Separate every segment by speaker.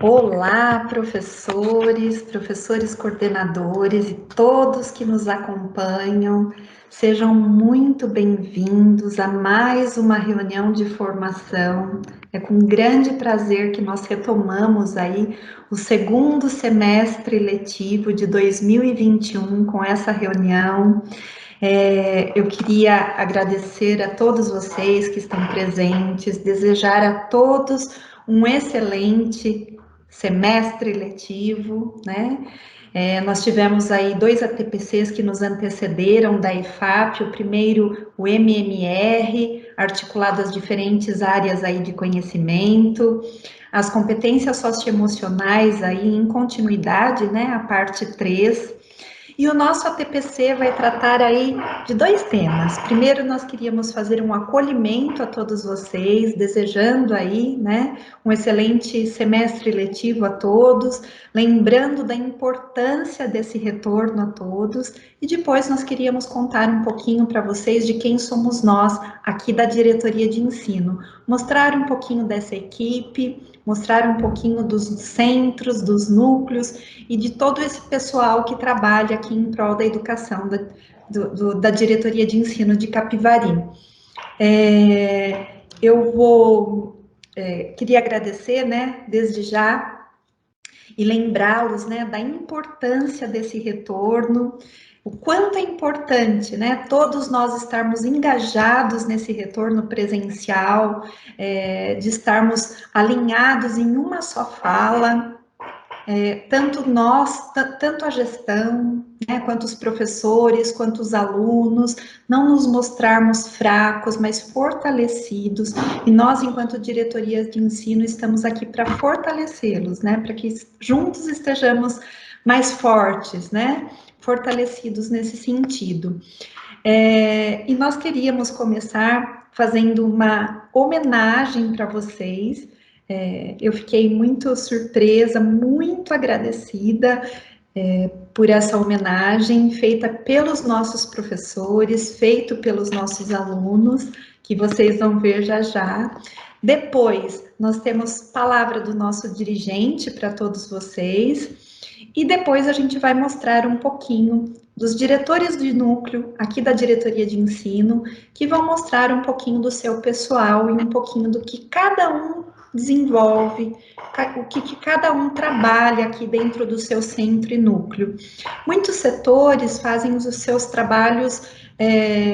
Speaker 1: Olá, professores coordenadores e todos que nos acompanham, sejam muito bem-vindos a mais uma reunião de formação. É com grande prazer que nós retomamos aí o segundo semestre letivo de 2021 com essa reunião. Eu queria agradecer a todos vocês que estão presentes, desejar a todos um excelente semestre letivo, né? Nós tivemos aí 2 ATPCs que nos antecederam da EFAP, o primeiro, o MMR, articulado às diferentes áreas aí de conhecimento, as competências socioemocionais aí em continuidade, né, a parte 3. E o nosso ATPC vai tratar aí de 2 temas. Primeiro, nós queríamos fazer um acolhimento a todos vocês, desejando aí, né, um excelente semestre letivo a todos, lembrando da importância desse retorno a todos. E depois nós queríamos contar um pouquinho para vocês de quem somos nós aqui da diretoria de ensino, mostrar um pouquinho dessa equipe, mostrar um pouquinho dos centros, dos núcleos e de todo esse pessoal que trabalha aqui em prol da educação da diretoria de ensino de Capivari. Queria agradecer, né, desde já, e lembrá-los, né, da importância desse retorno, o quanto é importante, né, todos nós estarmos engajados nesse retorno presencial, de estarmos alinhados em uma só fala, tanto nós, tanto a gestão, né, quanto os professores, quanto os alunos, não nos mostrarmos fracos, mas fortalecidos, e nós, enquanto diretoria de ensino, estamos aqui para fortalecê-los, né, para que juntos estejamos mais fortes, né, fortalecidos nesse sentido. E nós queríamos começar fazendo uma homenagem para vocês. Eu fiquei muito surpresa, muito agradecida por essa homenagem feita pelos nossos professores, feito pelos nossos alunos, que vocês vão ver já já. Depois, nós temos palavra do nosso dirigente para todos vocês, e depois a gente vai mostrar um pouquinho dos diretores de núcleo, aqui da diretoria de ensino, que vão mostrar um pouquinho do seu pessoal e um pouquinho do que cada um desenvolve, o que cada um trabalha aqui dentro do seu centro e núcleo. Muitos setores fazem os seus trabalhos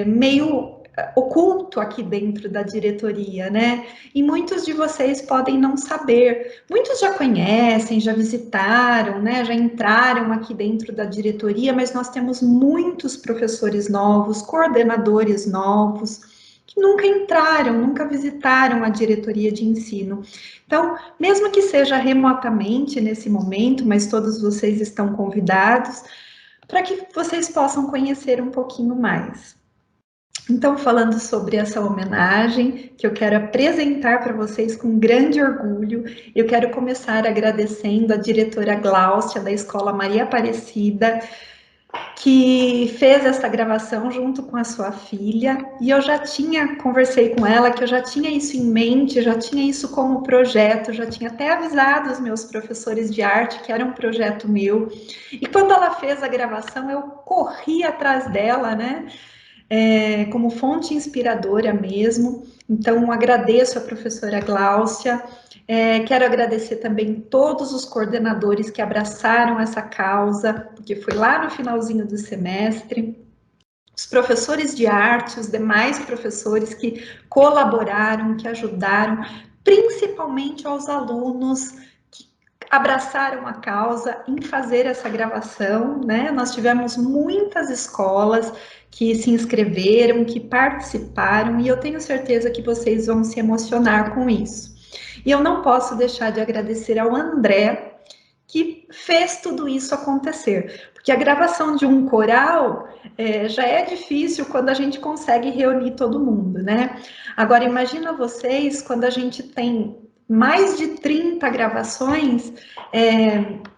Speaker 1: meio oculto aqui dentro da diretoria, né? E muitos de vocês podem não saber. Muitos já conhecem, já visitaram, né? Já entraram aqui dentro da diretoria, mas nós temos muitos professores novos, coordenadores novos, que nunca entraram, nunca visitaram a diretoria de ensino. Então, mesmo que seja remotamente nesse momento, mas todos vocês estão convidados para que vocês possam conhecer um pouquinho mais. Então, falando sobre essa homenagem, que eu quero apresentar para vocês com grande orgulho, eu quero começar agradecendo a diretora Gláucia, da Escola Maria Aparecida, que fez essa gravação junto com a sua filha, e eu já conversei com ela, que eu já tinha isso em mente, já tinha isso como projeto, já tinha até avisado os meus professores de arte que era um projeto meu, e quando ela fez a gravação, eu corri atrás dela, né, como fonte inspiradora mesmo. Então, agradeço a professora Gláucia, quero agradecer também todos os coordenadores que abraçaram essa causa, porque foi lá no finalzinho do semestre, os professores de arte, os demais professores que colaboraram, que ajudaram, principalmente aos alunos que abraçaram a causa em fazer essa gravação, né? Nós tivemos muitas escolas que se inscreveram, que participaram, e eu tenho certeza que vocês vão se emocionar com isso. E eu não posso deixar de agradecer ao André, que fez tudo isso acontecer, porque a gravação de um coral já é difícil quando a gente consegue reunir todo mundo, né? Agora, imagina vocês quando a gente tem mais de 30 gravações,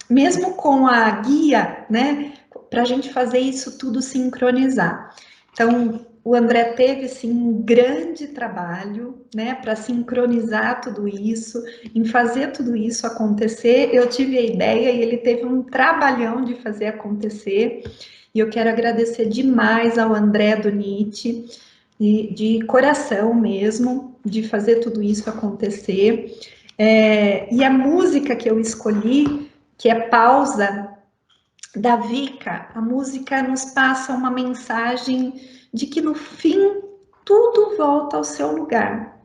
Speaker 1: mesmo com a guia, né? Para a gente fazer isso tudo sincronizar. Então, o André teve, sim, um grande trabalho, né, para sincronizar tudo isso, em fazer tudo isso acontecer. Eu tive a ideia e ele teve um trabalhão de fazer acontecer. E eu quero agradecer demais ao André do NIT, de coração mesmo, de fazer tudo isso acontecer. E a música que eu escolhi, que é Pausa, da Vika, a música nos passa uma mensagem de que no fim tudo volta ao seu lugar.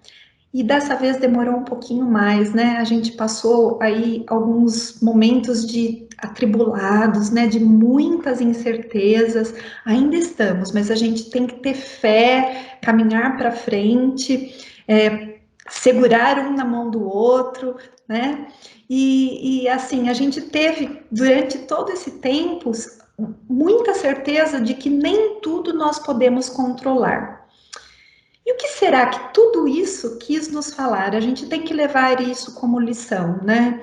Speaker 1: E dessa vez demorou um pouquinho mais, né? A gente passou aí alguns momentos de atribulados, né? De muitas incertezas. Ainda estamos, mas a gente tem que ter fé, caminhar para frente, segurar um na mão do outro, né? E assim, a gente teve durante todo esse tempo muita certeza de que nem tudo nós podemos controlar. E o que será que tudo isso quis nos falar? A gente tem que levar isso como lição, né?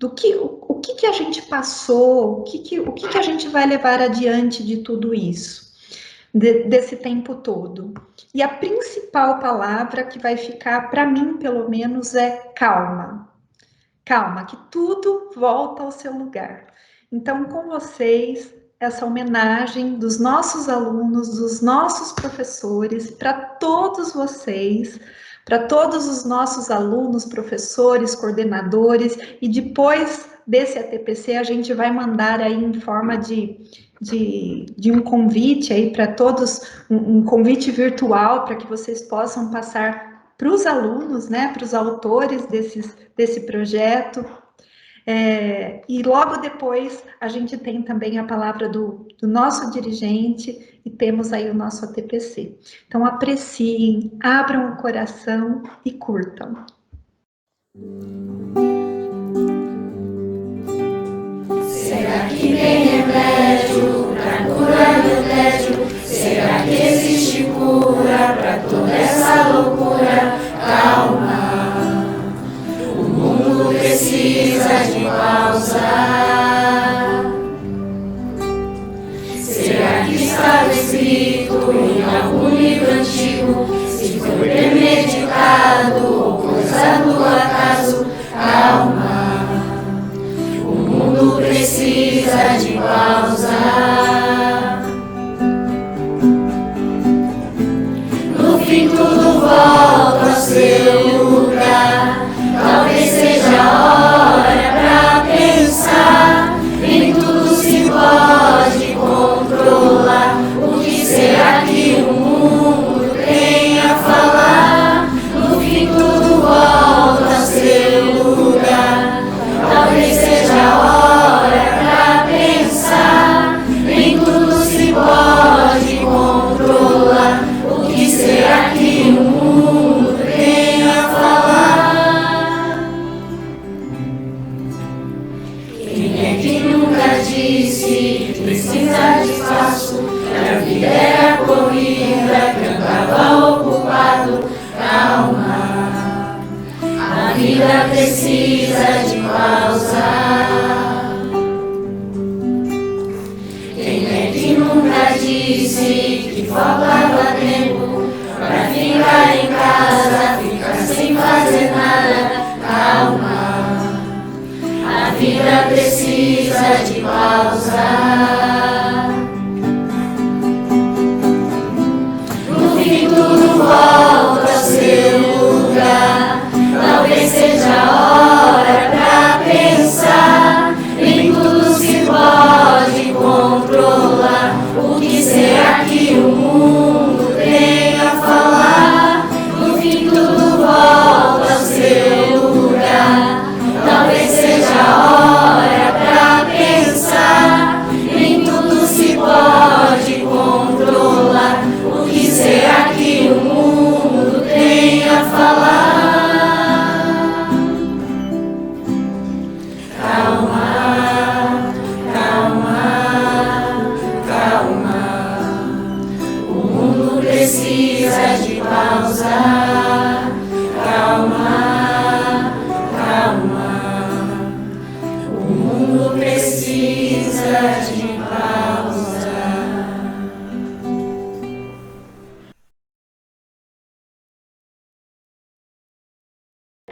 Speaker 1: O que a gente passou, o que a gente vai levar adiante de tudo isso, desse tempo todo. E a principal palavra que vai ficar, para mim, pelo menos, é calma. Calma, que tudo volta ao seu lugar. Então, com vocês, essa homenagem dos nossos alunos, dos nossos professores, para todos vocês, para todos os nossos alunos, professores, coordenadores, e depois desse ATPC a gente vai mandar aí em forma de um convite aí para todos, um convite virtual para que vocês possam passar para os alunos, né, para os autores desse projeto. E logo depois a gente tem também a palavra do nosso dirigente e temos aí o nosso ATPC. Então apreciem, abram o coração e curtam.
Speaker 2: Será que tem remédio para curar meu tédio? Será que existe cura para toda essa loucura? Calma, o mundo precisa de pausa. Será que estava escrito em algum livro antigo? Se foi premeditado ou coisa do acaso? Calma, o mundo precisa de pausa. No fim tudo volta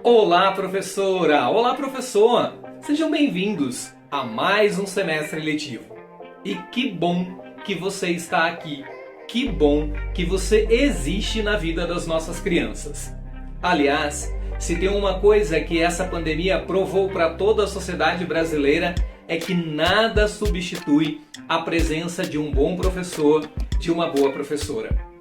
Speaker 3: Olá, professora! Olá, professor! Sejam bem-vindos a mais um semestre letivo. E que bom que você está aqui. Que bom que você existe na vida das nossas crianças. Aliás, se tem uma coisa que essa pandemia provou para toda a sociedade brasileira é que nada substitui a presença de um bom professor, de uma boa professora.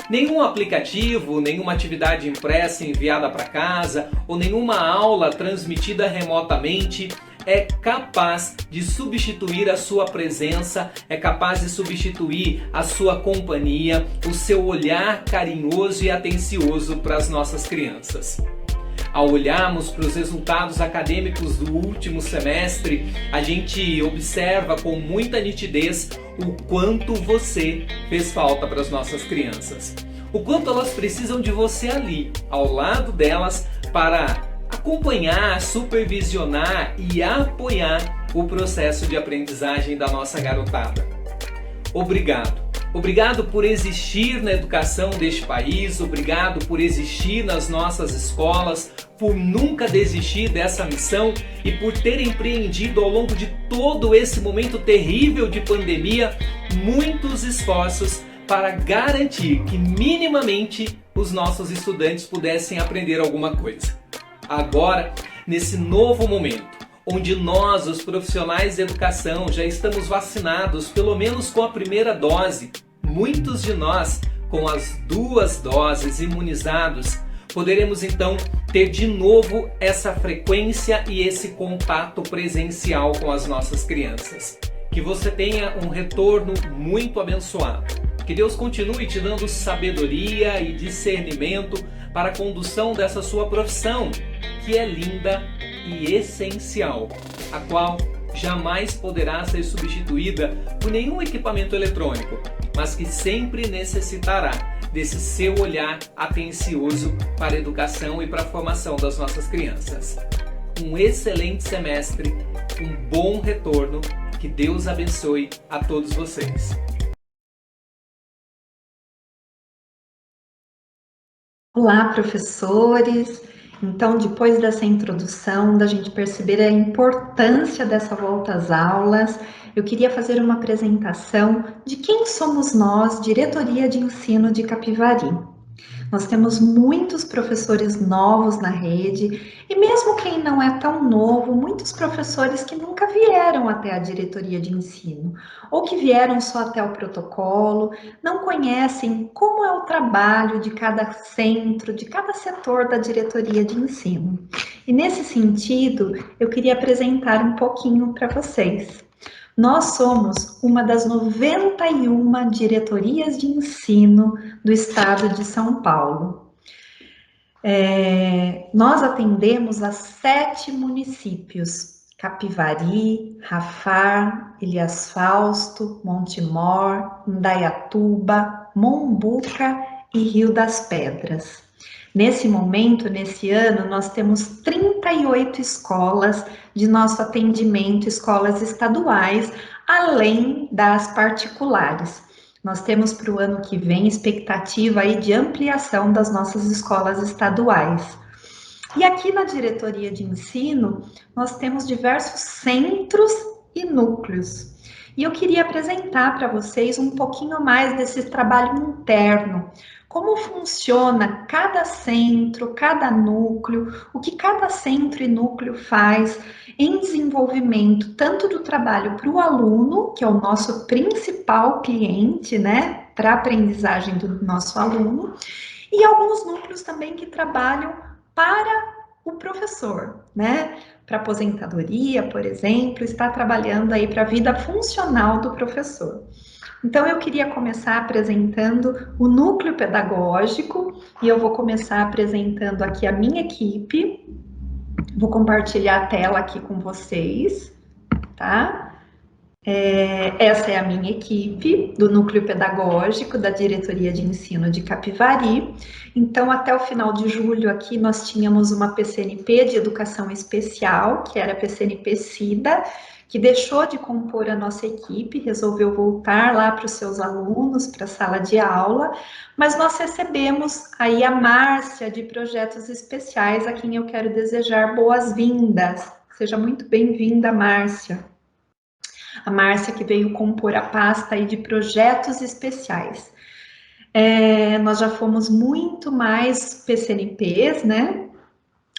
Speaker 3: Nenhum aplicativo, nenhuma atividade impressa enviada para casa ou nenhuma aula transmitida remotamente é capaz de substituir a sua presença, é capaz de substituir a sua companhia, o seu olhar carinhoso e atencioso para as nossas crianças. Ao olharmos para os resultados acadêmicos do último semestre, a gente observa com muita nitidez o quanto você fez falta para as nossas crianças. O quanto elas precisam de você ali, ao lado delas, para acompanhar, supervisionar e apoiar o processo de aprendizagem da nossa garotada. Obrigado. Obrigado por existir na educação deste país, obrigado por existir nas nossas escolas, por nunca desistir dessa missão e por ter empreendido ao longo de todo esse momento terrível de pandemia muitos esforços para garantir que minimamente os nossos estudantes pudessem aprender alguma coisa. Agora, nesse novo momento, onde nós, os profissionais de educação, já estamos vacinados, pelo menos com a primeira dose, muitos de nós com as 2 doses imunizados, poderemos então ter de novo essa frequência e esse contato presencial com as nossas crianças. Que você tenha um retorno muito abençoado. Que Deus continue te dando sabedoria e discernimento para a condução dessa sua profissão, que é linda e essencial, a qual jamais poderá ser substituída por nenhum equipamento eletrônico, mas que sempre necessitará desse seu olhar atencioso para a educação e para a formação das nossas crianças. Um excelente semestre, um bom retorno, que Deus abençoe a todos vocês.
Speaker 1: Olá, professores! Então, depois dessa introdução, da gente perceber a importância dessa volta às aulas, eu queria fazer uma apresentação de quem somos nós, Diretoria de Ensino de Capivari. Nós temos muitos professores novos na rede e mesmo quem não é tão novo, muitos professores que nunca vieram até a diretoria de ensino ou que vieram só até o protocolo, não conhecem como é o trabalho de cada centro, de cada setor da diretoria de ensino. E nesse sentido, eu queria apresentar um pouquinho para vocês. Nós somos uma das 91 diretorias de ensino do estado de São Paulo. Nós atendemos a 7 municípios: Capivari, Rafar, Ilhas Fausto, Montemor, Indaiatuba, Mombuca e Rio das Pedras. Nesse momento, nesse ano, nós temos 38 escolas de nosso atendimento, escolas estaduais, além das particulares. Nós temos para o ano que vem expectativa aí de ampliação das nossas escolas estaduais. E aqui na diretoria de ensino, nós temos diversos centros e núcleos. E eu queria apresentar para vocês um pouquinho mais desse trabalho interno. Como funciona cada centro, cada núcleo, o que cada centro e núcleo faz em desenvolvimento tanto do trabalho para o aluno, que é o nosso principal cliente, né, para a aprendizagem do nosso aluno, e alguns núcleos também que trabalham para o professor, né, para aposentadoria, por exemplo, está trabalhando aí para a vida funcional do professor. Então, eu queria começar apresentando o núcleo pedagógico e eu vou começar apresentando aqui a minha equipe. Vou compartilhar a tela aqui com vocês, tá? Essa é a minha equipe do Núcleo Pedagógico da Diretoria de Ensino de Capivari. Então, até o final de julho aqui, nós tínhamos uma PCNP de Educação Especial, que era a PCNP Cida, que deixou de compor a nossa equipe, resolveu voltar lá para os seus alunos, para a sala de aula, mas nós recebemos aí a Márcia de Projetos Especiais, a quem eu quero desejar boas-vindas. Seja muito bem-vinda, Márcia. A Márcia que veio compor a pasta aí de projetos especiais. Nós já fomos muito mais PCNPs, né?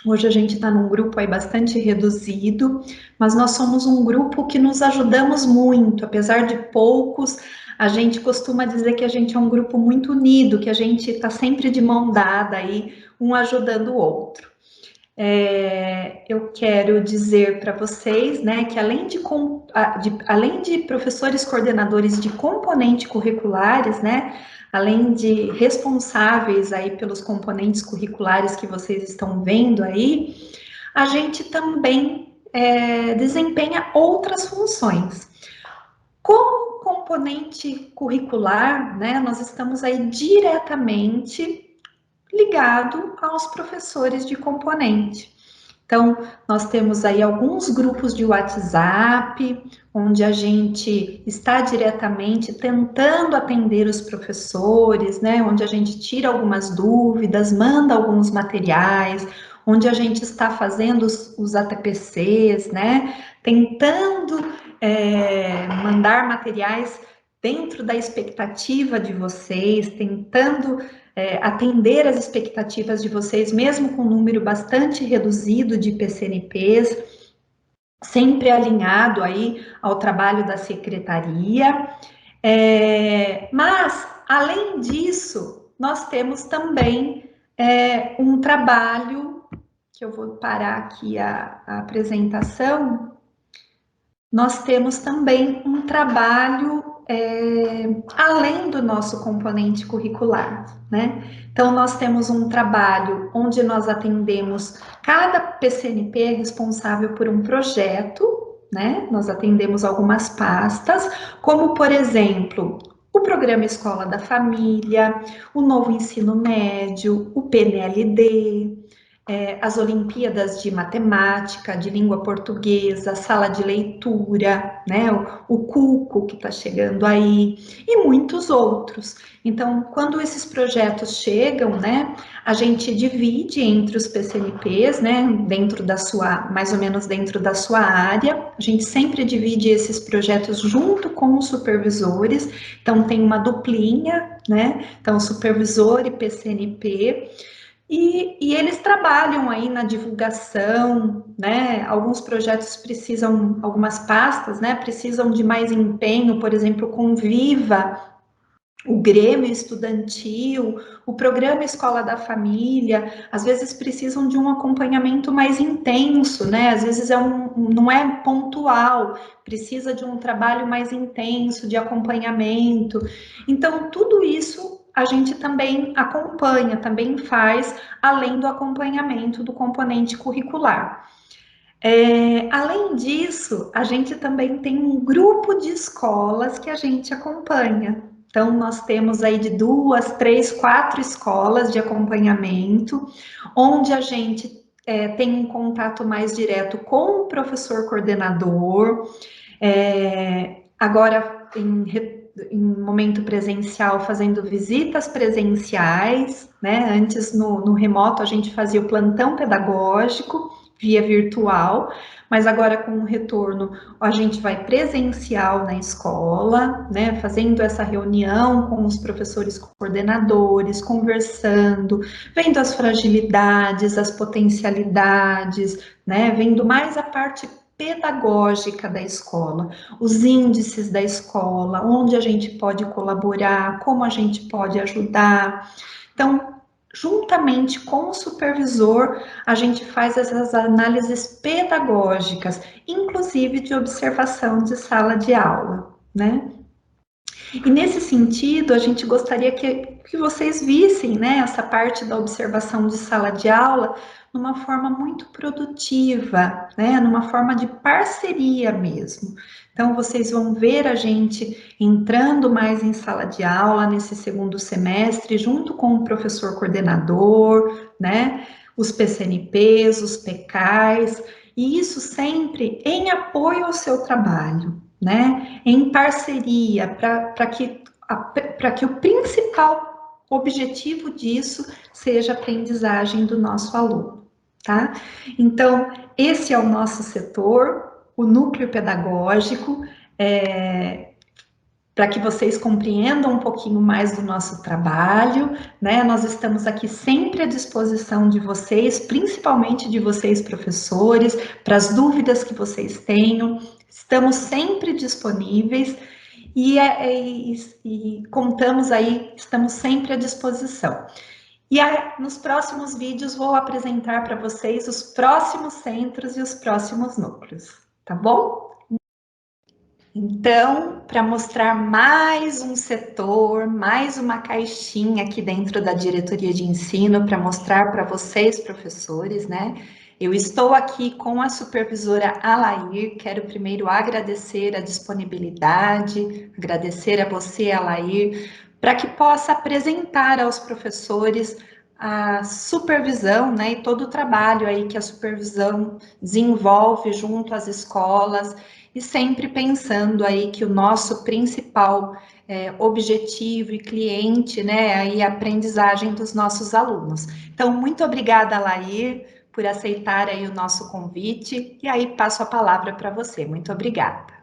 Speaker 1: Hoje a gente está num grupo aí bastante reduzido, mas nós somos um grupo que nos ajudamos muito, apesar de poucos, a gente costuma dizer que a gente é um grupo muito unido, que a gente está sempre de mão dada aí, um ajudando o outro. Eu quero dizer para vocês, né, que além de professores coordenadores de componente curriculares, né, além de responsáveis aí pelos componentes curriculares que vocês estão vendo aí, a gente também desempenha outras funções. Como componente curricular, né, nós estamos aí diretamente ligado aos professores de componente. Então, nós temos aí alguns grupos de WhatsApp, onde a gente está diretamente tentando atender os professores, né? Onde a gente tira algumas dúvidas, manda alguns materiais, onde a gente está fazendo os ATPCs, né? Tentando mandar materiais dentro da expectativa de vocês, tentando atender as expectativas de vocês, mesmo com um número bastante reduzido de PCNPs, sempre alinhado aí ao trabalho da secretaria. Mas, além disso, nós temos também um trabalho, que eu vou parar aqui a apresentação, nós temos também um trabalho além do nosso componente curricular, né? Então, nós temos um trabalho onde nós atendemos, cada PCNP é responsável por um projeto, né? Nós atendemos algumas pastas, como, por exemplo, o Programa Escola da Família, o Novo Ensino Médio, o PNLD, as Olimpíadas de Matemática, de Língua Portuguesa, Sala de Leitura, né, o CUCO que está chegando aí, e muitos outros. Então, quando esses projetos chegam, né, a gente divide entre os PCNPs, né, dentro da sua, mais ou menos dentro da sua área, a gente sempre divide esses projetos junto com os supervisores, então tem uma duplinha, né, então supervisor e PCNP, e eles trabalham aí na divulgação, né? Alguns projetos precisam, algumas pastas, né? Precisam de mais empenho, por exemplo, Conviva, o Grêmio Estudantil, o Programa Escola da Família, às vezes precisam de um acompanhamento mais intenso, né? Às vezes não é pontual, precisa de um trabalho mais intenso, de acompanhamento. Então, tudo isso a gente também acompanha, também faz, além do acompanhamento do componente curricular. Além disso, a gente também tem um grupo de escolas que a gente acompanha. Então, nós temos aí de 2, 3, 4 escolas de acompanhamento, onde a gente tem um contato mais direto com o professor coordenador. Agora, em momento presencial, fazendo visitas presenciais, né? Antes, no remoto, a gente fazia o plantão pedagógico via virtual, mas agora com o retorno, a gente vai presencial na escola, né? Fazendo essa reunião com os professores coordenadores, conversando, vendo as fragilidades, as potencialidades, né? Vendo mais a parte pedagógica da escola, os índices da escola, onde a gente pode colaborar, como a gente pode ajudar. Então, juntamente com o supervisor, a gente faz essas análises pedagógicas, inclusive de observação de sala de aula, né? E nesse sentido, a gente gostaria que que vocês vissem, né, essa parte da observação de sala de aula numa forma muito produtiva, né, numa forma de parceria mesmo. Então, vocês vão ver a gente entrando mais em sala de aula nesse segundo semestre, junto com o professor coordenador, né, os PCNPs, os PCAs, e isso sempre em apoio ao seu trabalho, né, em parceria, para que o principal objetivo disso seja a aprendizagem do nosso aluno, tá? Então, esse é o nosso setor, o núcleo pedagógico, para que vocês compreendam um pouquinho mais do nosso trabalho, né? Nós estamos aqui sempre à disposição de vocês, principalmente de vocês, professores, para as dúvidas que vocês tenham. Estamos sempre disponíveis e contamos aí, estamos sempre à disposição. E aí, nos próximos vídeos vou apresentar para vocês os próximos centros e os próximos núcleos, tá bom? Então, para mostrar mais um setor, mais uma caixinha aqui dentro da diretoria de ensino, para mostrar para vocês, professores, né? Eu estou aqui com a supervisora Alair. Quero primeiro agradecer a disponibilidade, agradecer a você, Alair, para que possa apresentar aos professores a supervisão, né? E todo o trabalho aí que a supervisão desenvolve junto às escolas, e sempre pensando aí que o nosso principal objetivo e cliente, né, aí a aprendizagem dos nossos alunos. Então, muito obrigada, Lair, por aceitar aí o nosso convite, e aí passo a palavra para você. Muito obrigada.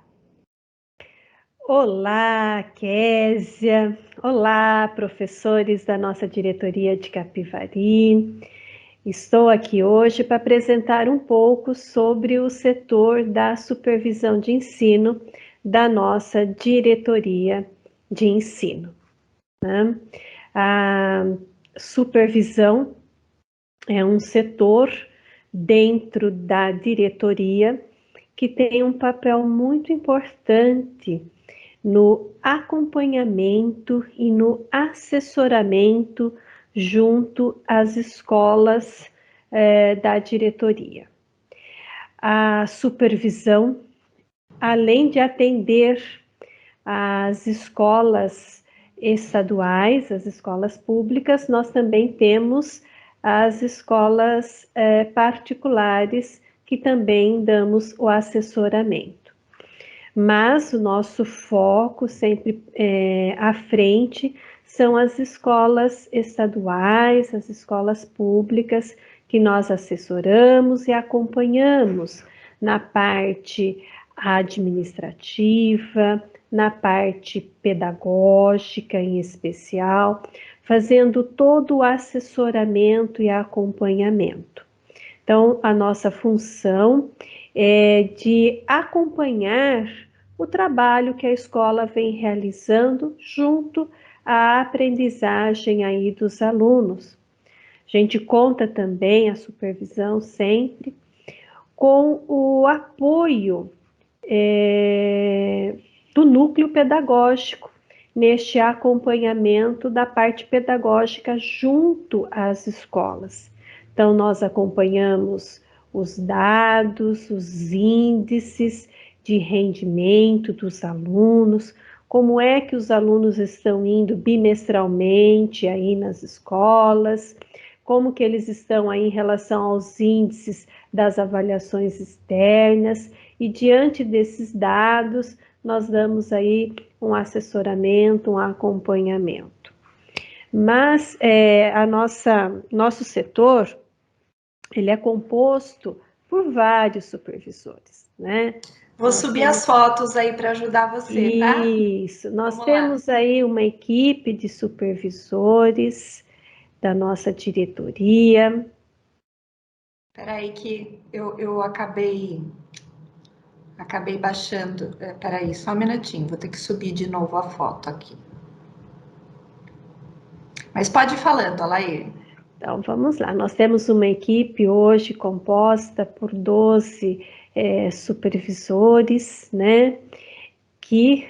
Speaker 4: Olá, Késia. Olá, professores da nossa diretoria de Capivari. Estou aqui hoje para apresentar um pouco sobre o setor da supervisão de ensino da nossa diretoria de ensino, né? A supervisão é um setor dentro da diretoria que tem um papel muito importante no acompanhamento e no assessoramento junto às escolas da diretoria. A supervisão, além de atender as escolas estaduais, as escolas públicas, nós também temos as escolas particulares, que também damos o assessoramento. Mas o nosso foco sempre à frente são as escolas estaduais, as escolas públicas, que nós assessoramos e acompanhamos na parte administrativa, na parte pedagógica em especial, fazendo todo o assessoramento e acompanhamento. Então, a nossa função é de acompanhar o trabalho que a escola vem realizando junto à aprendizagem aí dos alunos. A gente conta também a supervisão sempre com o apoio do núcleo pedagógico neste acompanhamento da parte pedagógica junto às escolas. Então, nós acompanhamos os dados, os índices de rendimento dos alunos, como é que os alunos estão indo bimestralmente aí nas escolas, como que eles estão aí em relação aos índices das avaliações externas, e diante desses dados, nós damos aí um assessoramento, um acompanhamento. Mas nosso setor, ele é composto por vários supervisores, né?
Speaker 1: Vou subir as fotos aí para ajudar você, tá?
Speaker 4: Isso, nós temos aí uma equipe de supervisores da nossa diretoria.
Speaker 1: Espera aí que eu acabei baixando. Espera aí, só um minutinho, vou ter que subir de novo a foto aqui. Mas pode ir falando, Alair.
Speaker 4: Então, vamos lá. Nós temos uma equipe hoje composta por 12 supervisores, né, que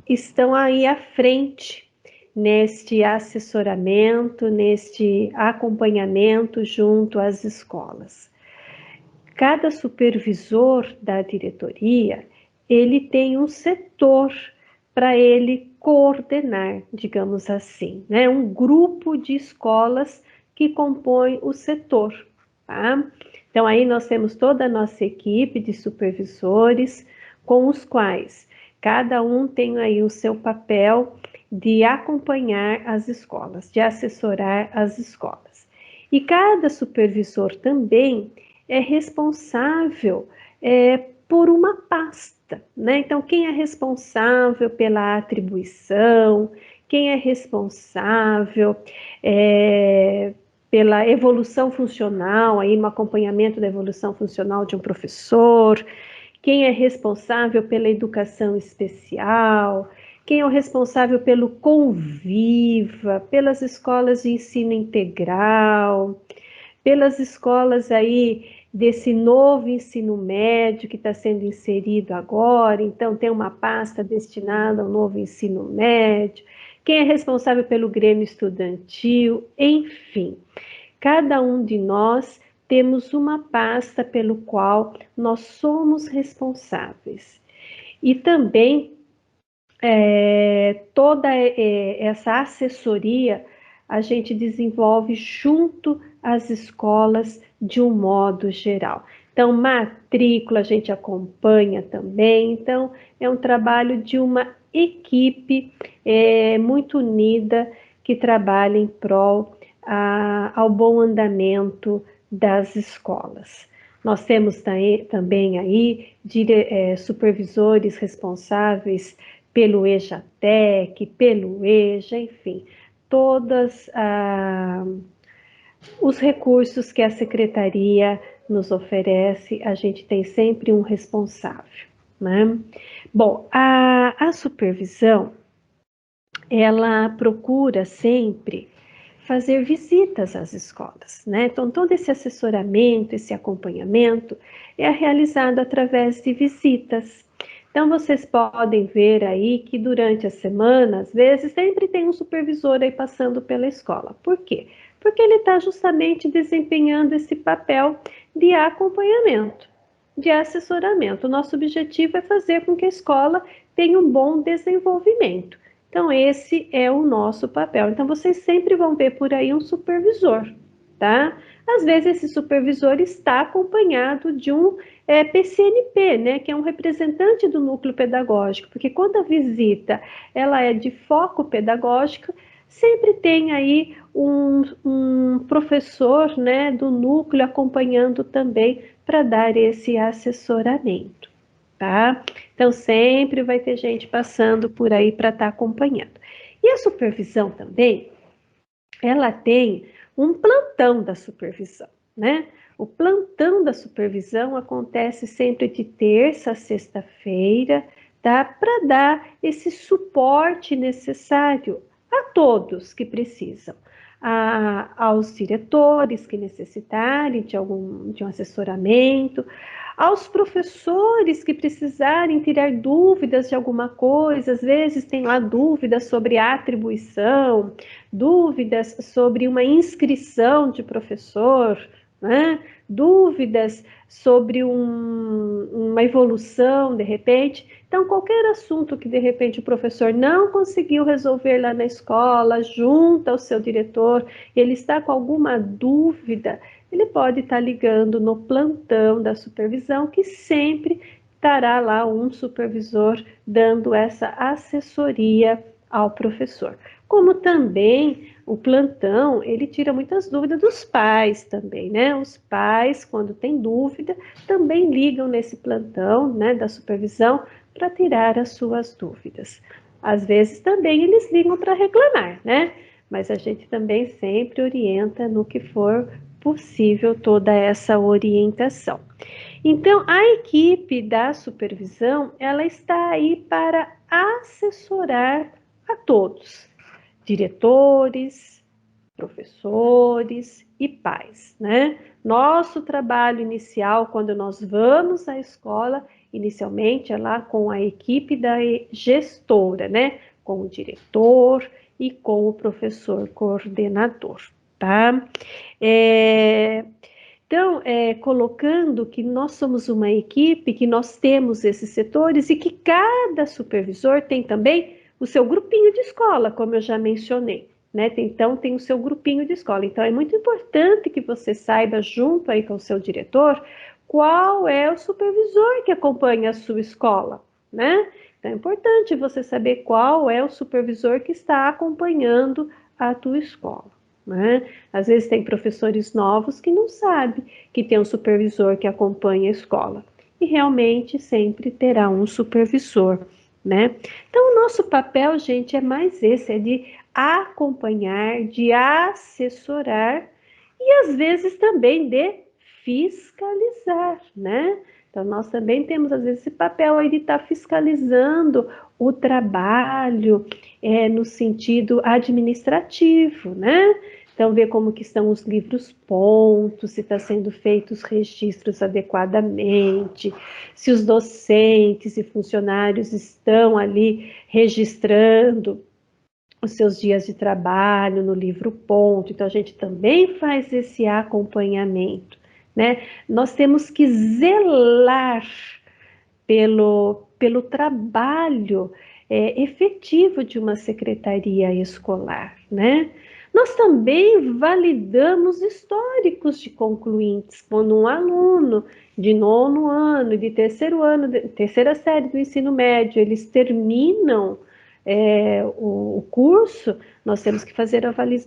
Speaker 4: estão aí à frente neste assessoramento, neste acompanhamento junto às escolas. Cada supervisor da diretoria, ele tem um setor para ele coordenar, digamos assim, né? Um grupo de escolas que compõe o setor, tá? Então, aí nós temos toda a nossa equipe de supervisores, com os quais cada um tem aí o seu papel de acompanhar as escolas, de assessorar as escolas. E cada supervisor também é responsável por uma pasta, né? Então, quem é responsável pela atribuição, quem é responsável pela evolução funcional, aí no acompanhamento da evolução funcional de um professor, quem é responsável pela educação especial, quem é o responsável pelo Conviva, pelas escolas de ensino integral, pelas escolas aí desse novo ensino médio que está sendo inserido agora, então tem uma pasta destinada ao novo ensino médio, quem é responsável pelo Grêmio Estudantil, enfim, cada um de nós temos uma pasta pelo qual nós somos responsáveis. E também toda essa assessoria a gente desenvolve junto às escolas de um modo geral. Então, matrícula a gente acompanha também. Então, é um trabalho de uma equipe muito unida que trabalha em prol ao bom andamento das escolas. Nós temos também aí supervisores responsáveis pelo EJATEC, pelo EJA, enfim, todos os recursos que a secretaria nos oferece, a gente tem sempre um responsável, né? Bom, a supervisão, ela procura sempre fazer visitas às escolas, né? Então, todo esse assessoramento, esse acompanhamento é realizado através de visitas. Então, vocês podem ver aí que durante a semana, às vezes, sempre tem um supervisor aí passando pela escola. Por quê? Porque ele está justamente desempenhando esse papel de acompanhamento, de assessoramento. O nosso objetivo é fazer com que a escola tenha um bom desenvolvimento. Então, esse é o nosso papel. Então, vocês sempre vão ver por aí um supervisor, tá? Às vezes, esse supervisor está acompanhado de um PCNP, né? Que é um representante do núcleo pedagógico, porque quando a visita ela é de foco pedagógico, sempre tem aí um professor, né, do núcleo acompanhando também para dar esse assessoramento. Tá? Então, sempre vai ter gente passando por aí para estar acompanhando. E a supervisão também, ela tem um plantão da supervisão, né? O plantão da supervisão acontece sempre de terça a sexta-feira, tá? Para dar esse suporte necessário a todos que precisam. Aos diretores que necessitarem de um assessoramento, aos professores que precisarem tirar dúvidas de alguma coisa, às vezes tem lá dúvidas sobre a atribuição, dúvidas sobre uma inscrição de professor, né? Dúvidas sobre uma evolução, de repente. Então, qualquer assunto que, de repente, o professor não conseguiu resolver lá na escola, junto ao seu diretor, ele está com alguma dúvida, ele pode estar ligando no plantão da supervisão, que sempre estará lá um supervisor dando essa assessoria ao professor. Como também o plantão, ele tira muitas dúvidas dos pais também, né? Os pais, quando têm dúvida, também ligam nesse plantão, né, da supervisão para tirar as suas dúvidas. Às vezes também eles ligam para reclamar, né? Mas a gente também sempre orienta no que for possível toda essa orientação. Então, a equipe da supervisão, ela está aí para assessorar a todos, diretores, professores e pais, né? Nosso trabalho inicial, quando nós vamos à escola, inicialmente é lá com a equipe da gestora, né? Com o diretor e com o professor coordenador, tá? Então, colocando que nós somos uma equipe, que nós temos esses setores e que cada supervisor tem também o seu grupinho de escola, como eu já mencionei, né? Então, tem o seu grupinho de escola. Então, é muito importante que você saiba, junto aí com o seu diretor, qual é o supervisor que acompanha a sua escola, né? Então, é importante você saber qual é o supervisor que está acompanhando a tua escola, né? Às vezes tem professores novos que não sabem que tem um supervisor que acompanha a escola. E realmente sempre terá um supervisor, né? Então, o nosso papel, gente, é mais esse, é de acompanhar, de assessorar e às vezes também de fiscalizar, né? Então, nós também temos, às vezes, esse papel aí de estar fiscalizando o trabalho no sentido administrativo, né? Então, ver como que estão os livros pontos, se está sendo feitos os registros adequadamente, se os docentes e funcionários estão ali registrando os seus dias de trabalho no livro ponto. Então, a gente também faz esse acompanhamento, né? Nós temos que zelar pelo trabalho efetivo de uma secretaria escolar, né? Nós também validamos históricos de concluintes, quando um aluno de 9º ano, de 3º ano, terceira série do ensino médio, eles terminam o curso, nós temos que fazer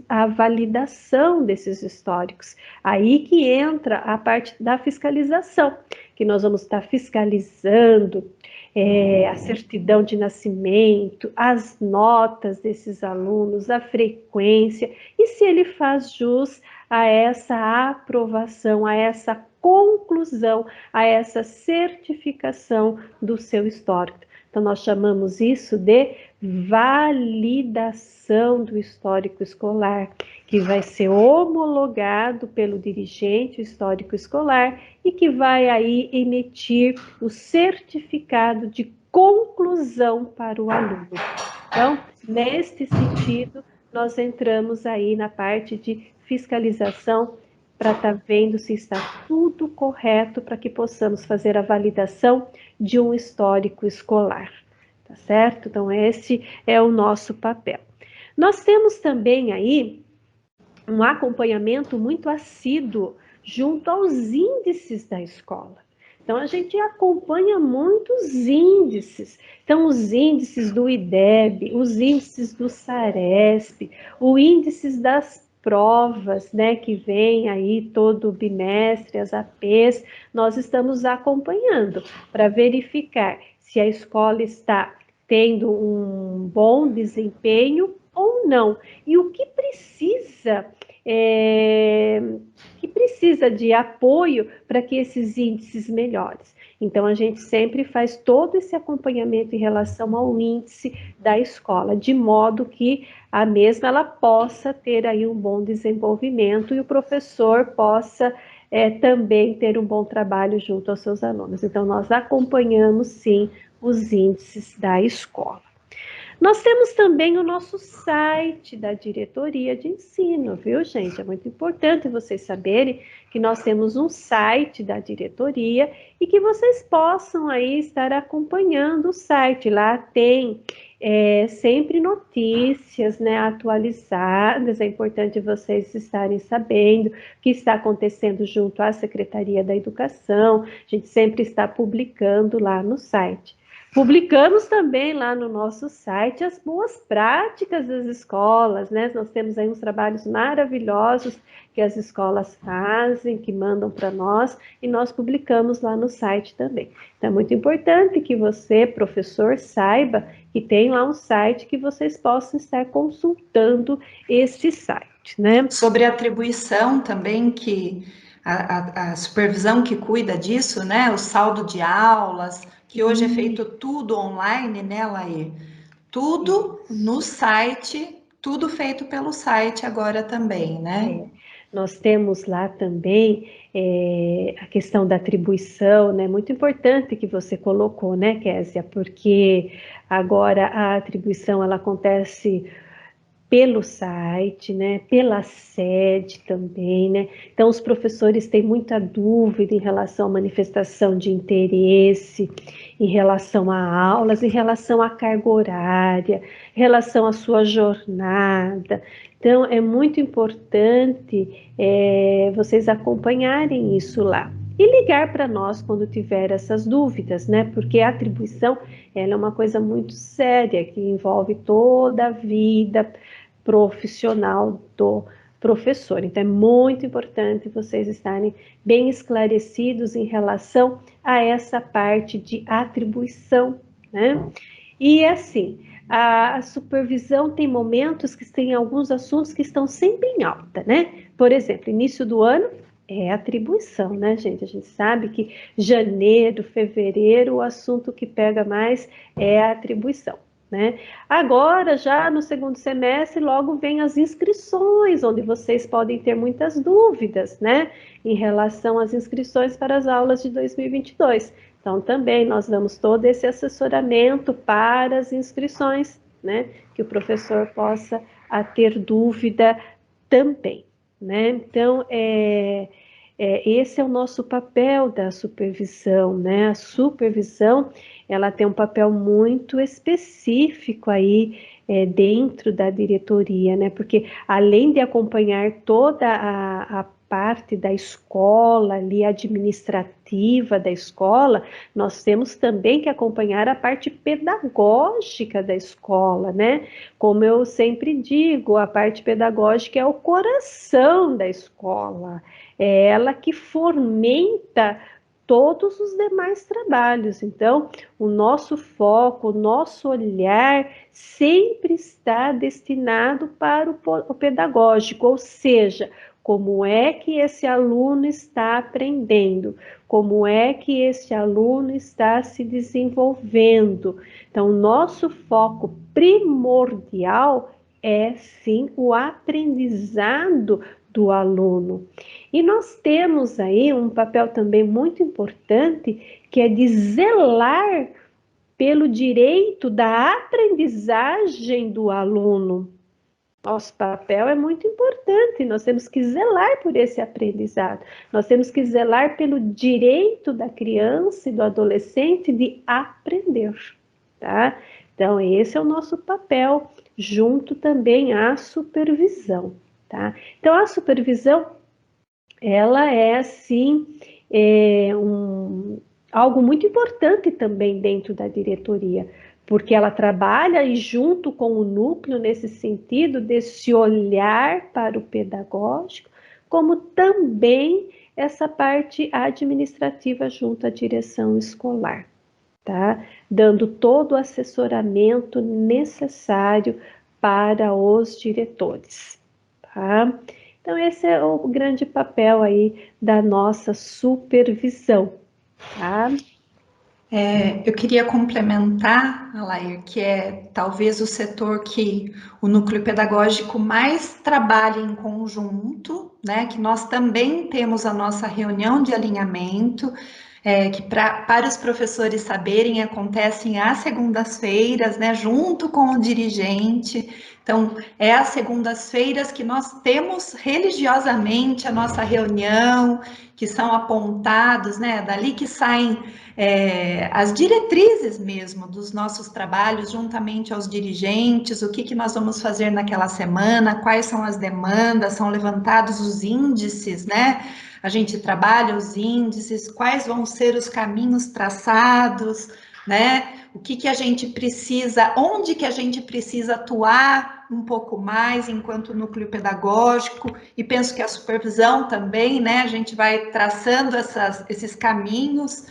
Speaker 4: a validação desses históricos. Aí que entra a parte da fiscalização, que nós vamos estar fiscalizando a certidão de nascimento, as notas desses alunos, a frequência, e se ele faz jus a essa aprovação, a essa conclusão, a essa certificação do seu histórico. Então, nós chamamos isso de validação do histórico escolar, que vai ser homologado pelo dirigente histórico escolar e que vai aí emitir o certificado de conclusão para o aluno. Então, neste sentido, nós entramos aí na parte de fiscalização para estar vendo se está tudo correto para que possamos fazer a validação de um histórico escolar, tá certo? Então, esse é o nosso papel. Nós temos também aí um acompanhamento muito assíduo junto aos índices da escola. Então, a gente acompanha muitos índices. Então, os índices do IDEB, os índices do SARESP, os índices das provas, né, que vem aí todo bimestre, as APs, nós estamos acompanhando para verificar se a escola está tendo um bom desempenho ou não. E o que precisa de apoio para que esses índices melhorem. Então, a gente sempre faz todo esse acompanhamento em relação ao índice da escola, de modo que a mesma ela possa ter aí um bom desenvolvimento e o professor possa também ter um bom trabalho junto aos seus alunos. Então, nós acompanhamos, sim, os índices da escola. Nós temos também o nosso site da diretoria de ensino, viu, gente? É muito importante vocês saberem que nós temos um site da diretoria e que vocês possam aí estar acompanhando o site. Lá tem sempre notícias, né, atualizadas. É importante vocês estarem sabendo o que está acontecendo junto à Secretaria da Educação. A gente sempre está publicando lá no site. Publicamos também lá no nosso site as boas práticas das escolas, né? Nós temos aí uns trabalhos maravilhosos que as escolas fazem, que mandam para nós, e nós publicamos lá no site também. Então, é muito importante que você, professor, saiba que tem lá um site que vocês possam estar consultando esse site, né?
Speaker 1: Sobre a atribuição também, que a supervisão que cuida disso, né? O saldo de aulas, que hoje é feito tudo online, né, Laí? Tudo no site, tudo feito pelo site agora também, né?
Speaker 4: Nós temos lá também a questão da atribuição, né? Muito importante que você colocou, né, Késia? Porque agora a atribuição ela acontece pelo site, né, pela sede também, né? Então, os professores têm muita dúvida em relação à manifestação de interesse, em relação a aulas, em relação à carga horária, em relação à sua jornada. Então, é muito importante vocês acompanharem isso lá. E ligar para nós quando tiver essas dúvidas, né? Porque a atribuição, ela é uma coisa muito séria, que envolve toda a vida profissional do professor. Então, é muito importante vocês estarem bem esclarecidos em relação a essa parte de atribuição, né? E assim, a supervisão tem momentos que tem alguns assuntos que estão sempre em alta, né? Por exemplo, início do ano é atribuição, né, gente? A gente sabe que janeiro, fevereiro, o assunto que pega mais é a atribuição, né? Agora, já no segundo semestre, logo vem as inscrições, onde vocês podem ter muitas dúvidas, né? Em relação às inscrições para as aulas de 2022. Então, também nós damos todo esse assessoramento para as inscrições, né? Que o professor possa ter dúvida também, né? Então, esse é o nosso papel da supervisão, né? A supervisão, ela tem um papel muito específico aí dentro da diretoria, né? Porque além de acompanhar toda a parte da escola ali, administrativa da escola, nós temos também que acompanhar a parte pedagógica da escola, né? Como eu sempre digo, a parte pedagógica é o coração da escola, é ela que fomenta todos os demais trabalhos. Então, o nosso foco, o nosso olhar sempre está destinado para o pedagógico, ou seja, como é que esse aluno está aprendendo, como é que esse aluno está se desenvolvendo. Então, nosso foco primordial é sim o aprendizado do aluno. E nós temos aí um papel também muito importante, que é de zelar pelo direito da aprendizagem do aluno. Nosso papel é muito importante, nós temos que zelar por esse aprendizado, nós temos que zelar pelo direito da criança e do adolescente de aprender, tá? Então, esse é o nosso papel, junto também à supervisão, tá? Então, a supervisão, ela é, assim, algo muito importante também dentro da diretoria, porque ela trabalha e junto com o núcleo nesse sentido desse olhar para o pedagógico, como também essa parte administrativa junto à direção escolar, tá? Dando todo o assessoramento necessário para os diretores, tá? Então, esse é o grande papel aí da nossa supervisão, tá?
Speaker 1: Eu queria complementar, Alair, que é talvez o setor que o núcleo pedagógico mais trabalha em conjunto, né? Que nós também temos a nossa reunião de alinhamento, que para os professores saberem, acontecem às segundas-feiras, né? Junto com o dirigente. Então, é às segundas-feiras que nós temos religiosamente a nossa reunião, que são apontados, né? Dali que saem as diretrizes mesmo dos nossos trabalhos, juntamente aos dirigentes, o que nós vamos fazer naquela semana, quais são as demandas, são levantados os índices, né? A gente trabalha os índices, quais vão ser os caminhos traçados, né? O que a gente precisa, onde que a gente precisa atuar um pouco mais enquanto núcleo pedagógico, e penso que a supervisão também, né? A gente vai traçando esses caminhos.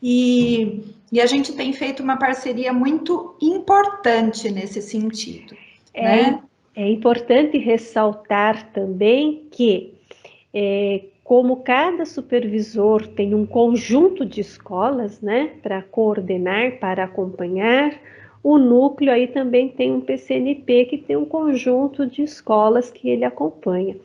Speaker 1: E a gente tem feito uma parceria muito importante nesse sentido, né?
Speaker 4: É importante ressaltar também que, como cada supervisor tem um conjunto de escolas, né, para coordenar, para acompanhar, o núcleo aí também tem um PCNP que tem um conjunto de escolas que ele acompanha.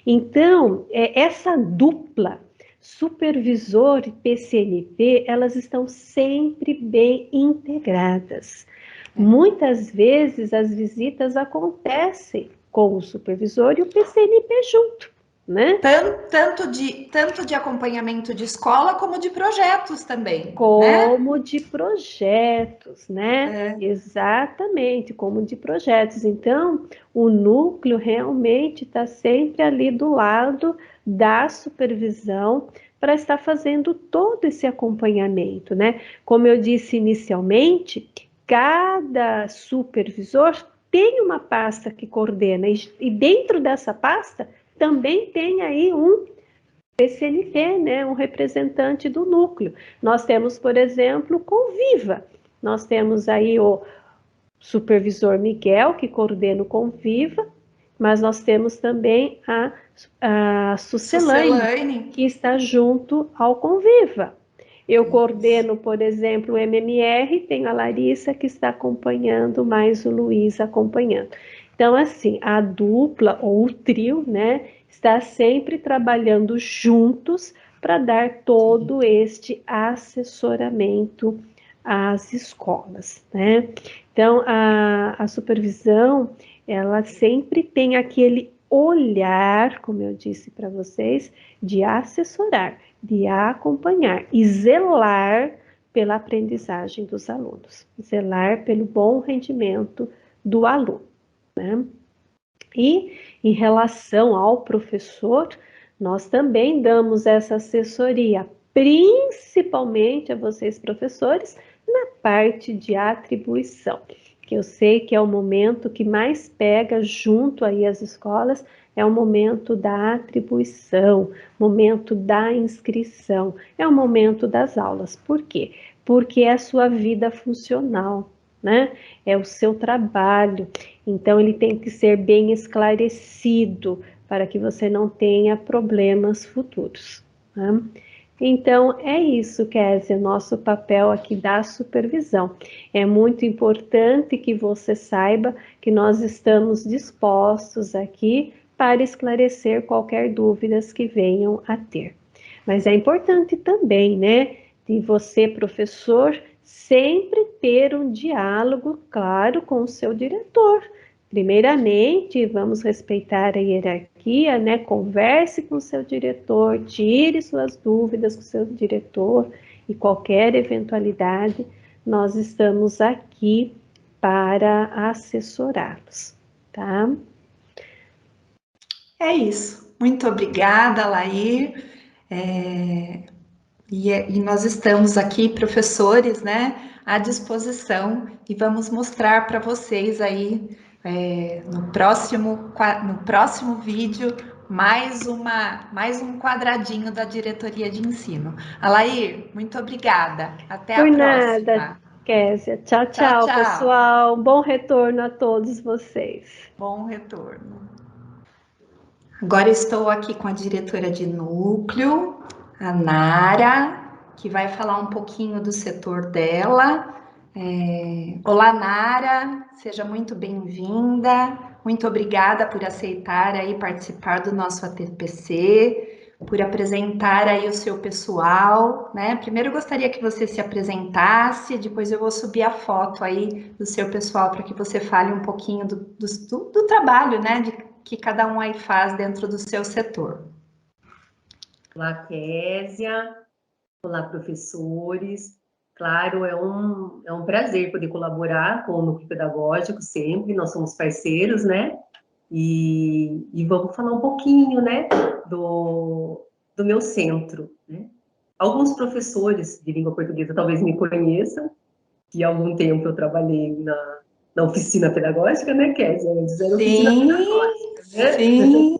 Speaker 4: Então, essa dupla supervisor e PCNP, elas estão sempre bem integradas, Muitas vezes as visitas acontecem com o supervisor e o PCNP junto, né?
Speaker 1: Tanto de acompanhamento de escola como de projetos também, né?
Speaker 4: Como de projetos, né? Exatamente, como de projetos. Então, o núcleo realmente está sempre ali do lado da supervisão para estar fazendo todo esse acompanhamento, né? Como eu disse inicialmente, cada supervisor tem uma pasta que coordena e dentro dessa pasta também tem aí um PCNP, né, um representante do núcleo. Nós temos, por exemplo, o Conviva. Nós temos aí o supervisor Miguel, que coordena o Conviva, mas nós temos também a Sucelane, que está junto ao Conviva. Eu coordeno, por exemplo, o MMR, tenho a Larissa que está acompanhando, mais o Luiz acompanhando. Então, assim, a dupla ou o trio, né, está sempre trabalhando juntos para dar todo este assessoramento às escolas, né? Então, a supervisão, ela sempre tem aquele olhar, como eu disse para vocês, de assessorar, de acompanhar e zelar pela aprendizagem dos alunos, zelar pelo bom rendimento do aluno, né? E em relação ao professor, nós também damos essa assessoria, principalmente a vocês professores, na parte de atribuição, que eu sei que é o momento que mais pega junto aí às escolas, é o momento da atribuição, momento da inscrição, é o momento das aulas. Por quê? Porque é a sua vida funcional, né? É o seu trabalho. Então, ele tem que ser bem esclarecido para que você não tenha problemas futuros, né? Então, é isso, Kézia, nosso papel aqui da supervisão. É muito importante que você saiba que nós estamos dispostos aqui para esclarecer qualquer dúvidas que venham a ter. Mas é importante também, né, de você, professor, sempre ter um diálogo claro com o seu diretor. Primeiramente, vamos respeitar a hierarquia, né? Converse com o seu diretor, tire suas dúvidas com o seu diretor e qualquer eventualidade, nós estamos aqui para assessorá-los, tá?
Speaker 1: É isso. Muito obrigada, Laís. E nós estamos aqui, professores, né, à disposição e vamos mostrar para vocês aí no próximo vídeo mais um quadradinho da diretoria de ensino. Alair, muito obrigada. Até a
Speaker 4: Por
Speaker 1: próxima.
Speaker 4: nada, Kézia. Tchau,
Speaker 1: Tchau,
Speaker 4: tchau,
Speaker 1: tchau.
Speaker 4: pessoal. Bom retorno a todos vocês.
Speaker 1: Bom retorno. Agora estou aqui com a diretora de núcleo, a Nara, que vai falar um pouquinho do setor dela. Olá, Nara, seja muito bem-vinda. Muito obrigada por aceitar aí participar do nosso ATPC, por apresentar aí o seu pessoal, né? Primeiro eu gostaria que você se apresentasse, depois eu vou subir a foto aí do seu pessoal para que você fale um pouquinho do trabalho, né? Que cada um aí faz dentro do seu setor.
Speaker 5: Olá, Kézia. Olá, professores. Claro, é um prazer poder colaborar com o Núcleo Pedagógico sempre, nós somos parceiros, né? E vamos falar um pouquinho, né, do meu centro, né? Alguns professores de língua portuguesa talvez me conheçam, que há algum tempo eu trabalhei na oficina pedagógica, né, Kézia? Antes era oficina pedagógica, né?
Speaker 1: Sim,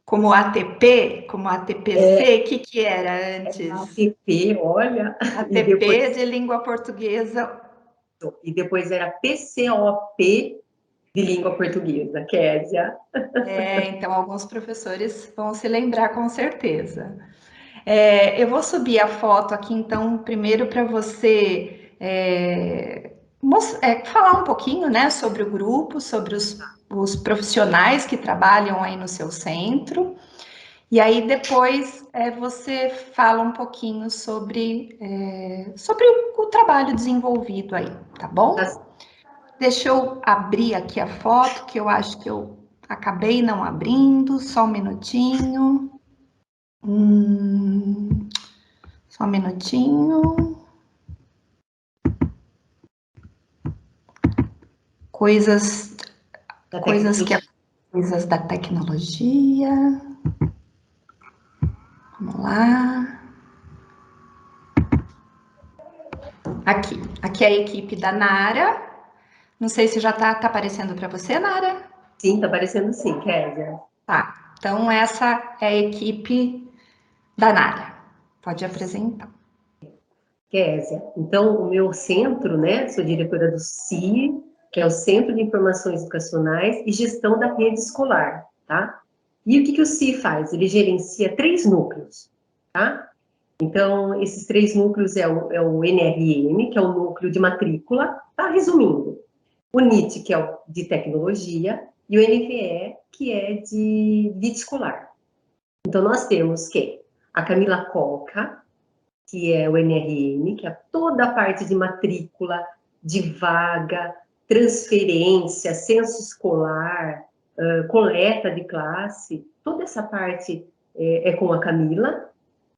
Speaker 1: como ATP, como ATPC, o que era antes?
Speaker 5: ATP, olha.
Speaker 1: ATP depois, de língua portuguesa.
Speaker 5: E depois era PCOP de língua portuguesa, Kézia.
Speaker 1: Então alguns professores vão se lembrar com certeza. Eu vou subir a foto aqui, então, primeiro para você falar um pouquinho, né, sobre o grupo, sobre os profissionais que trabalham aí no seu centro. E aí depois você fala um pouquinho sobre o trabalho desenvolvido aí, tá bom? Deixa eu abrir aqui a foto, que eu acho que eu acabei não abrindo, só um minutinho. Só um minutinho. Coisas da tecnologia. Vamos lá. Aqui é a equipe da Nara. Não sei se já está aparecendo para você, Nara.
Speaker 5: Sim, está aparecendo sim, Kézia.
Speaker 1: Tá, então essa é a equipe da Nara. Pode apresentar.
Speaker 5: Kézia, então o meu centro, né, sou diretora do CIE, que é o Centro de Informações Educacionais e Gestão da Rede Escolar, tá? E o que o CIE faz? Ele gerencia 3 núcleos, tá? Então, esses 3 núcleos é o NRM, que é o núcleo de matrícula, tá? Resumindo, o NIT, que é o de tecnologia, e o NVE, que é de vida escolar. Então, nós temos a Camila Coca, que é o NRM, que é toda a parte de matrícula, de vaga, transferência, censo escolar, coleta de classe, toda essa parte é com a Camila,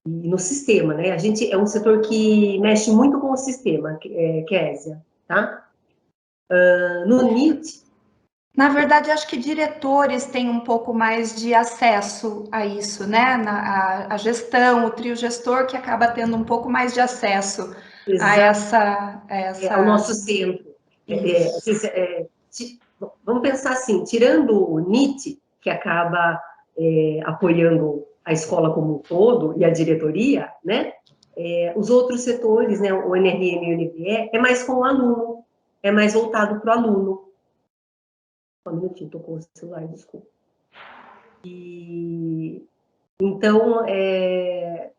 Speaker 5: e no sistema, né? A gente é um setor que mexe muito com o sistema, Kézia, tá? No NIT...
Speaker 1: Na verdade, acho que diretores têm um pouco mais de acesso a isso, né? A gestão, o trio gestor que acaba tendo um pouco mais de acesso a essa...
Speaker 5: ao nosso centro. Vamos pensar assim, tirando o NIT, que acaba apoiando a escola como um todo e a diretoria, né? Os outros setores, né, o NRM e o NVE, é mais com o aluno, é mais voltado para o aluno. Um minutinho, tocou o celular, desculpa. Então, é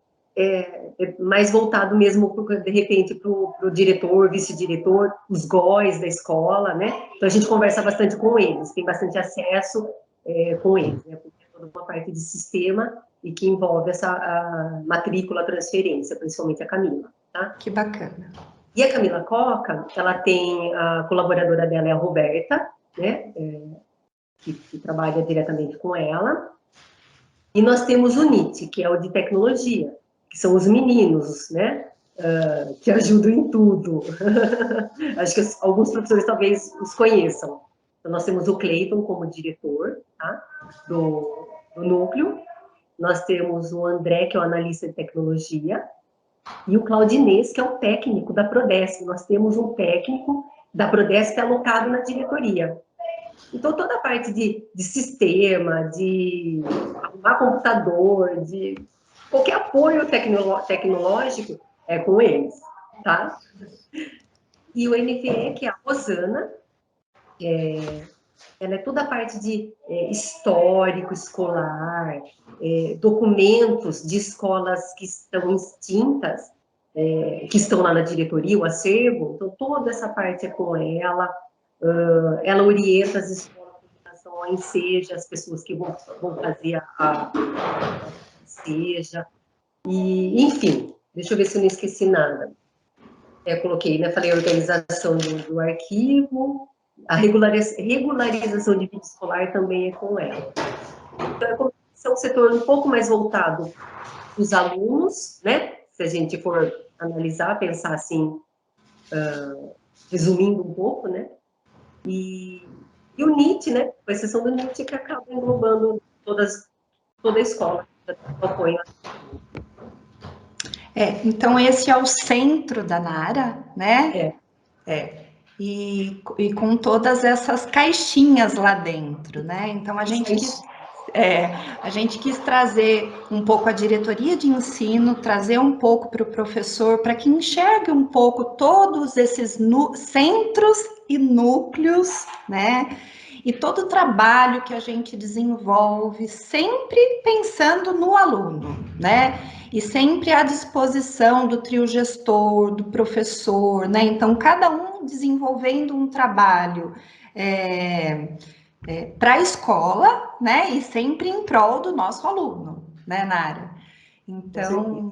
Speaker 5: mais voltado mesmo, de repente, para o diretor, vice-diretor, os GOIs da escola, né? Então, a gente conversa bastante com eles, tem bastante acesso com eles, né? Porque é toda uma parte de sistema e que envolve a matrícula, transferência, principalmente a Camila, tá?
Speaker 1: Que bacana.
Speaker 5: E a Camila Coca, ela tem, a colaboradora dela é a Roberta, né? Que trabalha diretamente com ela. E nós temos o NIT, que é o de tecnologia, que são os meninos, né? Que ajudam em tudo. Acho que alguns professores talvez os conheçam. Então, nós temos o Cleiton como diretor, tá? do núcleo. Nós temos o André, que é o analista de tecnologia. E o Claudinês, que é o técnico da Prodesp. Nós temos um técnico da Prodesp alocado na diretoria. Então, toda a parte de sistema, de arrumar computador, de qualquer apoio tecnológico é com eles, tá? E o NVE, que é a Rosana, ela é toda a parte de histórico escolar, documentos de escolas que estão extintas, que estão lá na diretoria, o acervo, então toda essa parte é com ela. Ela orienta as escolas com relação ao enseja, as pessoas que vão fazer a enseja, e enfim, deixa eu ver se eu não esqueci nada. Coloquei, né, falei a organização do arquivo, a regularização de vida escolar também é com ela. Então, é um setor um pouco mais voltado para os alunos, né, se a gente for analisar, pensar assim, resumindo um pouco, né, e o NIT, né, com exceção do NIT, que acaba englobando toda a escola que apoia.
Speaker 1: Então esse é o centro da Nara, né? E com todas essas caixinhas lá dentro, né? Então a gente quis trazer um pouco a diretoria de ensino, trazer um pouco para o professor, para que enxergue um pouco todos esses centros e núcleos, né? E todo o trabalho que a gente desenvolve, sempre pensando no aluno, né? E sempre à disposição do trio gestor, do professor, né? Então, cada um desenvolvendo um trabalho para a escola, né? E sempre em prol do nosso aluno, né, Nara? Então,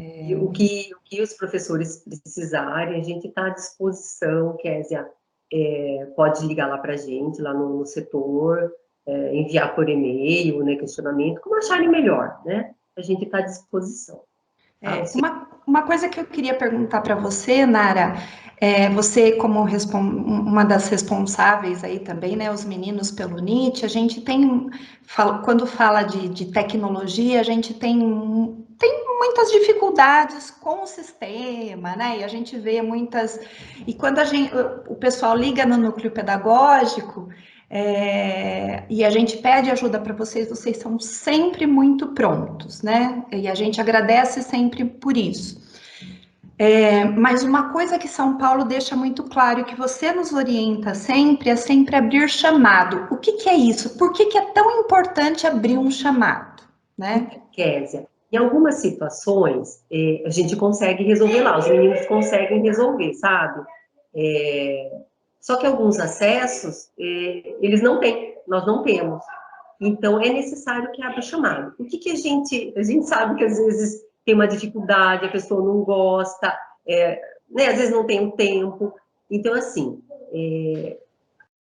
Speaker 5: E o que os professores precisarem, a gente está à disposição, Kézia, pode ligar lá para a gente, lá no setor, enviar por e-mail, né, questionamento, como acharem melhor, né? A gente está à disposição. Tá?
Speaker 1: Uma coisa que eu queria perguntar para você, Nara, você como uma das responsáveis aí também, né, os meninos pelo NIT, a gente tem, quando fala de tecnologia, a gente tem muitas dificuldades com o sistema, né, e a gente vê muitas, e quando o pessoal liga no núcleo pedagógico, e a gente pede ajuda para vocês, vocês são sempre muito prontos, né? E a gente agradece sempre por isso. Mas uma coisa que São Paulo deixa muito claro, que você nos orienta sempre, é sempre abrir chamado. O que é isso? Por que é tão importante abrir um chamado, né?
Speaker 5: Kézia, em algumas situações, a gente consegue resolver lá, os meninos conseguem resolver, sabe? Só que alguns acessos, eles não têm, nós não temos. Então, é necessário que abra o chamado. O que a gente sabe que às vezes tem uma dificuldade, a pessoa não gosta, né, às vezes não tem o tempo. Então, assim,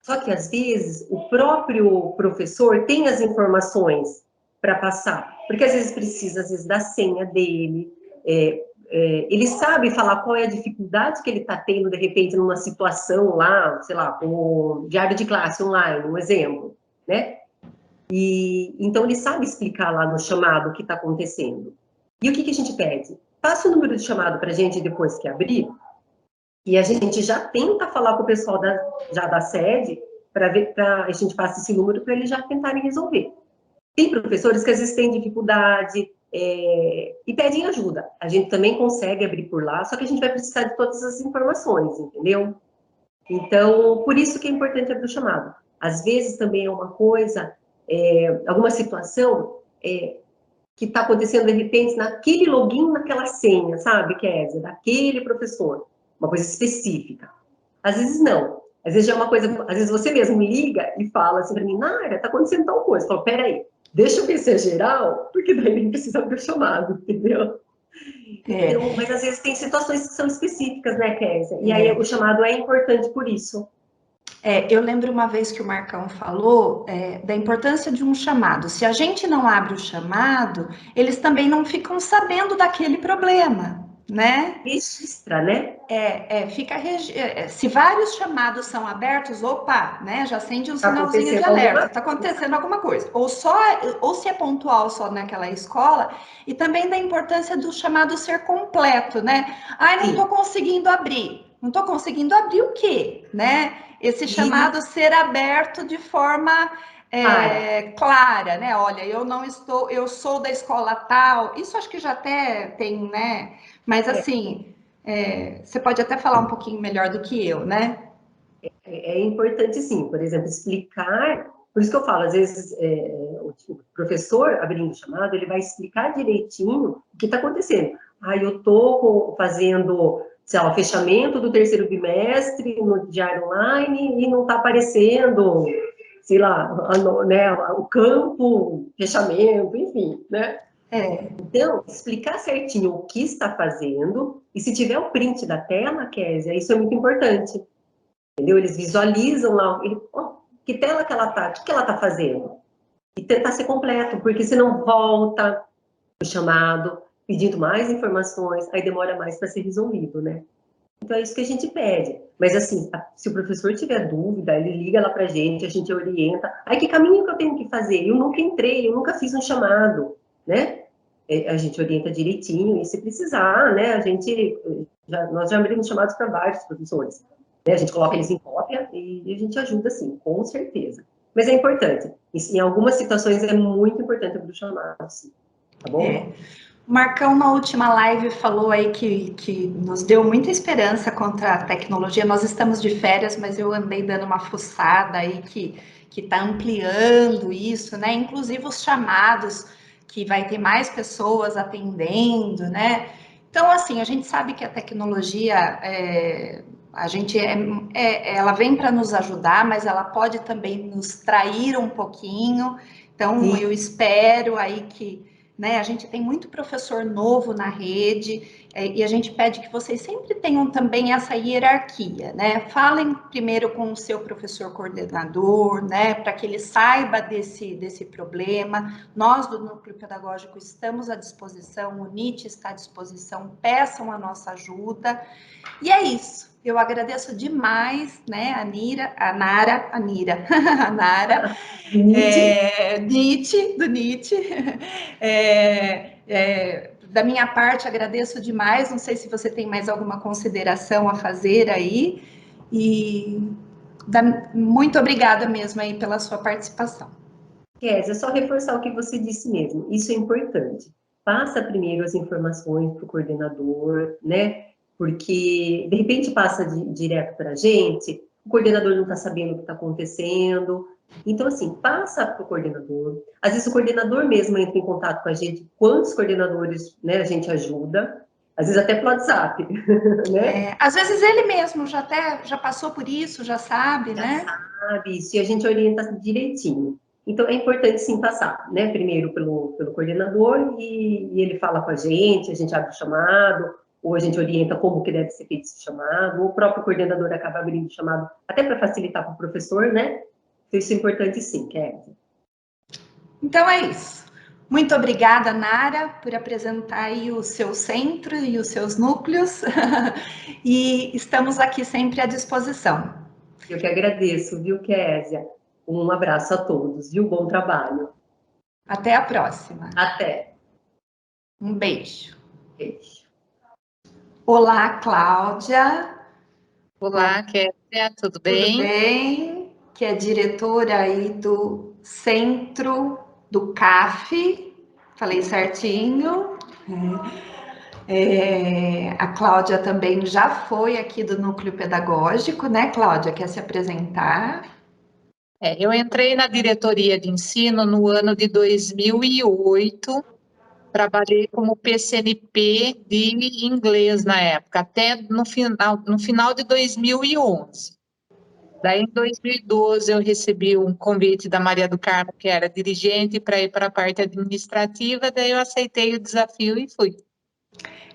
Speaker 5: só que às vezes o próprio professor tem as informações para passar, porque às vezes precisa, às vezes, da senha dele, ele sabe falar qual é a dificuldade que ele está tendo, de repente, numa situação lá, sei lá, como diário de classe online, um exemplo, né? E então ele sabe explicar lá no chamado o que está acontecendo. E o que a gente pede? Passa o número de chamado para a gente depois que abrir, e a gente já tenta falar com o pessoal da sede, para a gente passa esse número para eles já tentarem resolver. Tem professores que às vezes têm dificuldade e pedem ajuda. A gente também consegue abrir por lá, só que a gente vai precisar de todas as informações, entendeu? Então, por isso que é importante abrir o chamado. Às vezes também é uma coisa, alguma situação que está acontecendo de repente naquele login, naquela senha, sabe, Kézia? Daquele professor, uma coisa específica. Às vezes não. Às vezes já é uma coisa, às vezes você mesmo liga e fala assim para mim, Nara, está acontecendo tal coisa. Eu falo, peraí, deixa eu ver se é geral, porque daí nem precisa abrir o chamado, entendeu? Então, mas às vezes tem situações que são específicas, né, Kézia? E aí o chamado é importante por isso.
Speaker 1: Eu lembro uma vez que o Marcão falou da importância de um chamado. Se a gente não abre o chamado, eles também não ficam sabendo daquele problema, né?
Speaker 5: Registra, né?
Speaker 1: Se vários chamados são abertos, opa, né? Já acende um
Speaker 5: Tá
Speaker 1: sinalzinho de alerta, está acontecendo alguma coisa. Ou se é pontual só naquela escola, e também da importância do chamado ser completo, né? Ai, não estou conseguindo abrir. Não estou conseguindo abrir o quê, né? Esse chamado ser aberto de forma clara, né? Olha, eu sou da escola tal. Isso acho que já até tem, né? Mas assim, você pode até falar um pouquinho melhor do que eu, né?
Speaker 5: É importante, sim, por exemplo, explicar. Por isso que eu falo, às vezes, o professor, abrindo o chamado, ele vai explicar direitinho o que está acontecendo. Eu estou fazendo, sei lá, o fechamento do terceiro bimestre no diário online e não está aparecendo, sei lá, né, o campo, fechamento, enfim, né? Então, explicar certinho o que está fazendo, e se tiver o print da tela, Kézia, isso é muito importante. Entendeu? Eles visualizam lá, que tela que ela tá, o que ela tá fazendo? E tentar ser completo, porque senão volta o chamado, pedindo mais informações, aí demora mais para ser resolvido, né? Então é isso que a gente pede. Mas assim, se o professor tiver dúvida, ele liga lá pra gente, a gente orienta. Aí que caminho que eu tenho que fazer? Eu nunca entrei, eu nunca fiz um chamado, né? A gente orienta direitinho, e se precisar, né, nós já abrimos chamados para vários professores. A gente coloca eles em cópia e a gente ajuda, sim, com certeza. Mas é importante. Em algumas situações é muito importante abrir o chamado, sim. Tá bom?
Speaker 1: O Marcão, na última live, falou aí que nos deu muita esperança contra a tecnologia. Nós estamos de férias, mas eu andei dando uma fuçada aí que está ampliando isso, né? Inclusive os chamados, que vai ter mais pessoas atendendo, né? Então, assim, a gente sabe que a tecnologia ela vem para nos ajudar, mas ela pode também nos trair um pouquinho. Então,
Speaker 5: Sim.
Speaker 1: eu espero aí que, né, a gente tem muito professor novo na rede, e a gente pede que vocês sempre tenham também essa hierarquia, né? Falem primeiro com o seu professor coordenador, né, para que ele saiba desse problema. Nós do Núcleo Pedagógico estamos à disposição, o NIT está à disposição, peçam a nossa ajuda. E é isso. Eu agradeço demais, né, a Nara, do NIT. Da minha parte, agradeço demais. Não sei se você tem mais alguma consideração a fazer aí. E muito obrigada mesmo aí pela sua participação.
Speaker 5: Kézia, só reforçar o que você disse mesmo. Isso é importante. Passa primeiro as informações para o coordenador, né? Porque, de repente, passa direto para a gente, o coordenador não está sabendo o que está acontecendo. Então, assim, passa para o coordenador. Às vezes, o coordenador mesmo entra em contato com a gente. Quantos coordenadores, né, a gente ajuda? Às vezes, até pelo WhatsApp, né?
Speaker 1: Às vezes, ele mesmo já passou por isso, já sabe, né?
Speaker 5: Sabe isso, e a gente orienta direitinho. Então, é importante, sim, passar, né? Primeiro pelo coordenador e ele fala com a gente abre o chamado, ou a gente orienta como que deve ser feito esse chamado, ou o próprio coordenador acaba abrindo o chamado, até para facilitar para o professor, né? Então, isso é importante, sim, Kézia.
Speaker 1: Então, é isso. Muito obrigada, Nara, por apresentar aí o seu centro e os seus núcleos. E estamos aqui sempre à disposição.
Speaker 5: Eu que agradeço, viu, Kézia? Um abraço a todos, viu? Bom trabalho.
Speaker 1: Até a próxima.
Speaker 5: Até.
Speaker 1: Um beijo.
Speaker 5: Beijo.
Speaker 1: Olá, Cláudia.
Speaker 6: Olá, Kézia, tudo bem?
Speaker 1: Tudo bem? Que é diretora aí do Centro do CAF. Falei certinho. A Cláudia também já foi aqui do Núcleo Pedagógico, né, Cláudia? Quer se apresentar?
Speaker 6: Eu entrei na diretoria de ensino no ano de 2008, trabalhei como PCNP de inglês na época, até no final de 2011. Daí, em 2012, eu recebi um convite da Maria do Carmo, que era dirigente, para ir para a parte administrativa, daí eu aceitei o desafio e fui.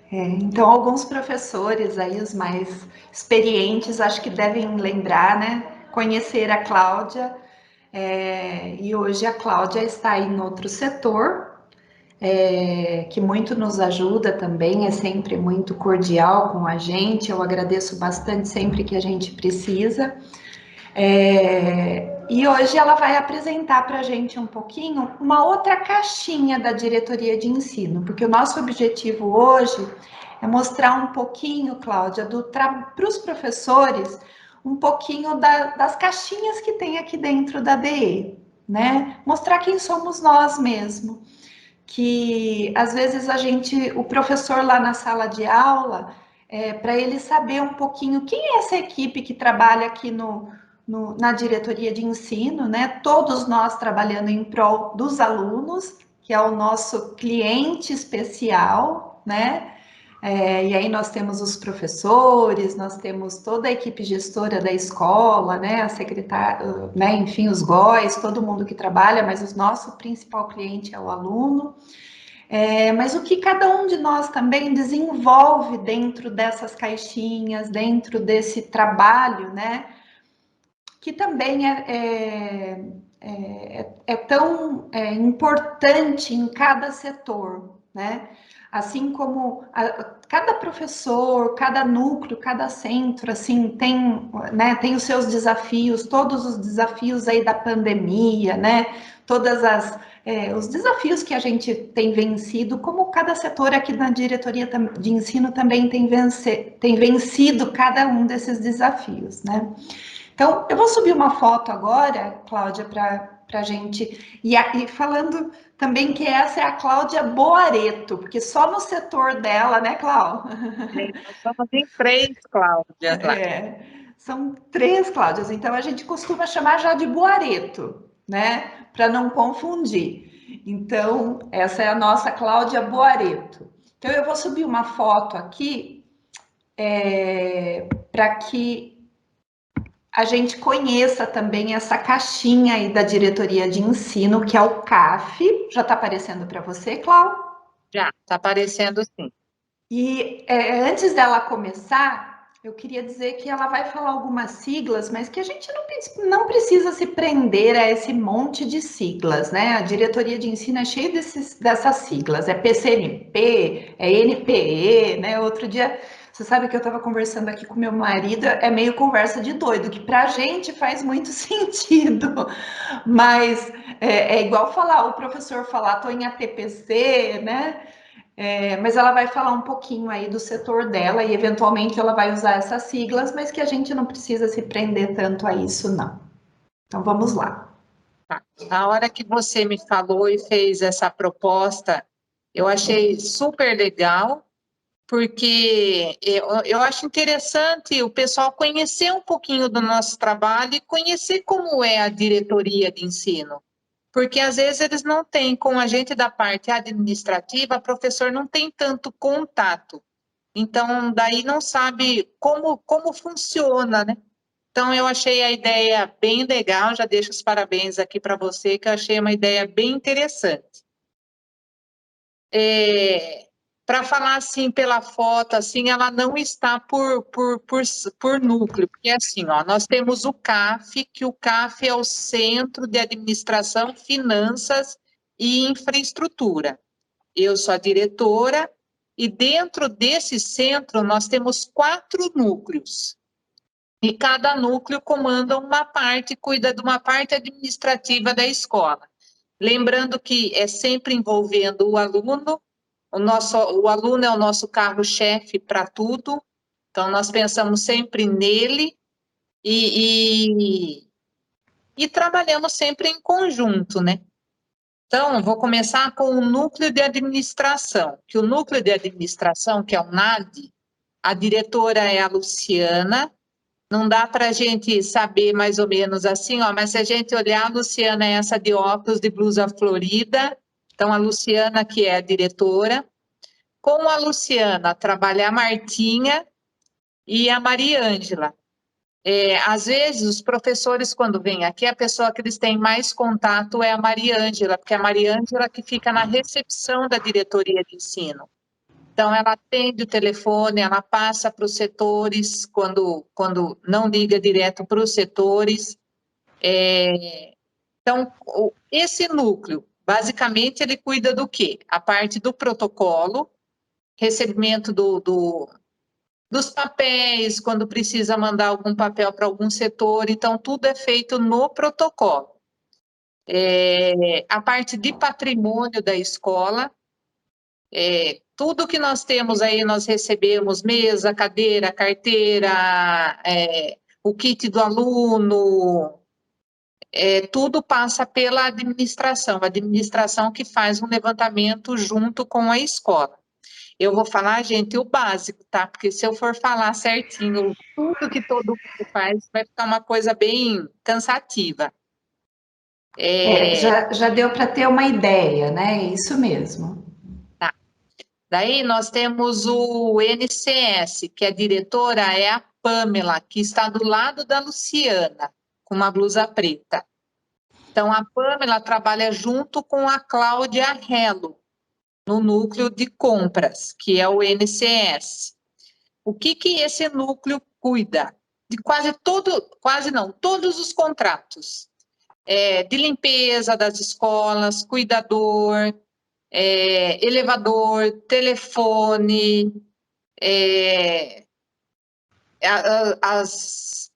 Speaker 1: Então, alguns professores aí, os mais experientes, acho que devem lembrar, né? Conhecer a Cláudia. E hoje a Cláudia está em outro setor, que muito nos ajuda também, é sempre muito cordial com a gente. Eu agradeço bastante sempre que a gente precisa. E hoje ela vai apresentar para a gente um pouquinho uma outra caixinha da diretoria de ensino, porque o nosso objetivo hoje é mostrar um pouquinho, Cláudia, para os professores, um pouquinho das caixinhas que tem aqui dentro da DE, né? Mostrar quem somos nós mesmo. Que às vezes o professor lá na sala de aula, para ele saber um pouquinho quem é essa equipe que trabalha aqui na diretoria de ensino, né? Todos nós trabalhando em prol dos alunos, que é o nosso cliente especial, né? E aí nós temos os professores, nós temos toda a equipe gestora da escola, né? A secretária, né? Enfim, os GOIs, todo mundo que trabalha, mas o nosso principal cliente é o aluno. Mas o que cada um de nós também desenvolve dentro dessas caixinhas, dentro desse trabalho, né? Que também é tão importante em cada setor, né? Assim como cada professor, cada núcleo, cada centro, assim, tem, né, tem os seus desafios, todos os desafios aí da pandemia, né? Os desafios que a gente tem vencido, como cada setor aqui na diretoria de ensino também tem vencido cada um desses desafios, né? Então, eu vou subir uma foto agora, Cláudia, para a gente. E falando também que essa é a Cláudia Boareto, porque só no setor dela, né, Cláudia?
Speaker 6: Nós somos em 3, Cláudia.
Speaker 1: São 3 Cláudias, então a gente costuma chamar já de Boareto, né? Para não confundir. Então, essa é a nossa Cláudia Boareto. Então, eu vou subir uma foto aqui para que a gente conheça também essa caixinha aí da diretoria de ensino, que é o CAF. Já está aparecendo para você, Cláudia?
Speaker 6: Já, está aparecendo sim.
Speaker 1: E antes dela começar, eu queria dizer que ela vai falar algumas siglas, mas que a gente não precisa se prender a esse monte de siglas, né? A diretoria de ensino é cheia dessas siglas, é PCNP, é NPE, né? Outro dia, você sabe que eu estava conversando aqui com meu marido, é meio conversa de doido, que para a gente faz muito sentido, mas é igual falar, o professor falar, estou em ATPC, né? Mas ela vai falar um pouquinho aí do setor dela e eventualmente ela vai usar essas siglas, mas que a gente não precisa se prender tanto a isso, não. Então vamos lá.
Speaker 6: Tá. Na hora que você me falou e fez essa proposta, eu achei super legal, porque eu acho interessante o pessoal conhecer um pouquinho do nosso trabalho e conhecer como é a diretoria de ensino. Porque às vezes eles não têm, com a gente da parte administrativa, o professor não tem tanto contato. Então, daí não sabe como funciona, né? Então, eu achei a ideia bem legal, já deixo os parabéns aqui para você, que eu achei uma ideia bem interessante. Para falar assim pela foto, assim, ela não está por núcleo, porque assim, ó, nós temos o CAF, que o CAF é o Centro de Administração, Finanças e Infraestrutura. Eu sou a diretora, e dentro desse centro nós temos 4 núcleos. E cada núcleo comanda uma parte, cuida de uma parte administrativa da escola. Lembrando que é sempre envolvendo o aluno, o aluno é o nosso carro-chefe para tudo, então nós pensamos sempre nele e trabalhamos sempre em conjunto, né? Então, vou começar com o núcleo de administração, que o núcleo de administração, que é o NAD, a diretora é a Luciana. Não dá para a gente saber mais ou menos assim, ó, mas se a gente olhar, a Luciana é essa de óculos, de blusa florida. Então, a Luciana que é a diretora. Com a Luciana, trabalha a Martinha e a Mariângela. Às vezes, os professores, quando vêm aqui, a pessoa que eles têm mais contato é a Mariângela, porque é a Mariângela que fica na recepção da diretoria de ensino. Então, ela atende o telefone, ela passa para os setores, quando não liga direto para os setores. Então, esse núcleo, basicamente, ele cuida do quê? A parte do protocolo, recebimento dos papéis, quando precisa mandar algum papel para algum setor, então tudo é feito no protocolo. A parte de patrimônio da escola, tudo que nós temos aí, nós recebemos mesa, cadeira, carteira, o kit do aluno, tudo passa pela administração, a administração que faz um levantamento junto com a escola. Eu vou falar, gente, o básico, tá? Porque se eu for falar certinho tudo que todo mundo faz, vai ficar uma coisa bem cansativa.
Speaker 1: Já deu para ter uma ideia, né? É isso mesmo.
Speaker 6: Tá. Daí nós temos o NCS, que a diretora é a Pamela, que está do lado da Luciana, com uma blusa preta. Então, a Pamela trabalha junto com a Cláudia Rello, no núcleo de compras, que é o NCS. O que esse núcleo cuida? De todos os contratos. De limpeza das escolas, cuidador, elevador, telefone, as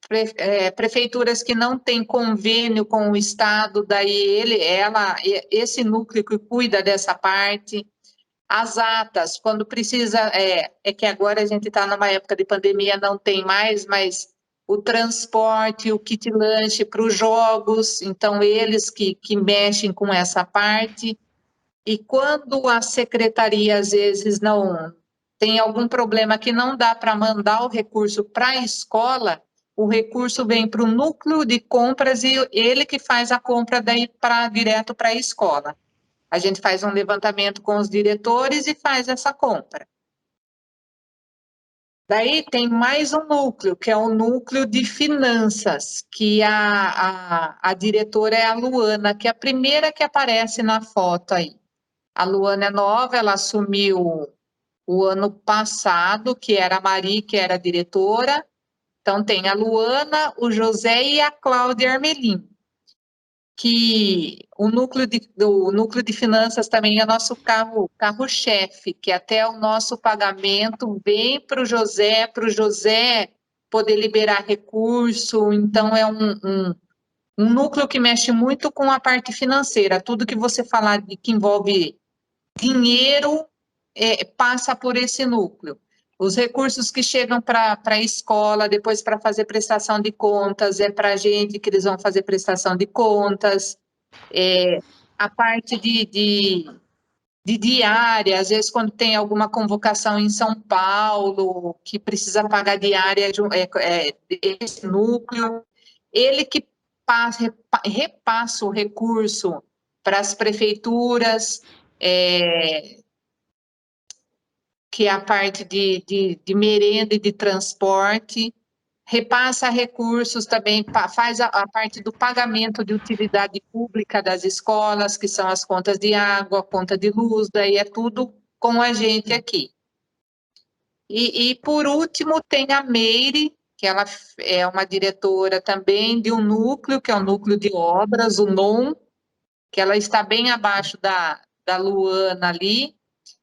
Speaker 6: prefeituras que não têm convênio com o Estado, daí esse núcleo que cuida dessa parte. As atas, quando precisa, que agora a gente está numa época de pandemia, não tem mais, mas o transporte, o kit lanche para os jogos, então eles que mexem com essa parte. E quando a secretaria, às vezes, não tem algum problema que não dá para mandar o recurso para a escola, o recurso vem para o núcleo de compras e ele que faz a compra daí direto para a escola. A gente faz um levantamento com os diretores e faz essa compra. Daí tem mais um núcleo, que é o núcleo de finanças, que a diretora é a Luana, que é a primeira que aparece na foto aí. A Luana é nova, ela assumiu o ano passado, que era a Mari, que era a diretora. Então tem a Luana, o José e a Cláudia Armelin. Que o núcleo de finanças também é nosso carro-chefe, que até o nosso pagamento vem para o José poder liberar recurso. Então, é um núcleo que mexe muito com a parte financeira. Tudo que você falar de que envolve dinheiro passa por esse núcleo. Os recursos que chegam para a escola, depois para fazer prestação de contas, é para a gente que eles vão fazer prestação de contas. A parte de diária, às vezes quando tem alguma convocação em São Paulo, que precisa pagar diária, esse núcleo, ele que repassa o recurso para as prefeituras, que é a parte de merenda e de transporte, repassa recursos também, faz a parte do pagamento de utilidade pública das escolas, que são as contas de água, conta de luz, daí é tudo com a gente aqui. E por último, tem a Meire, que ela é uma diretora também de um núcleo, que é o núcleo de obras, o NOM, que ela está bem abaixo da Luana ali,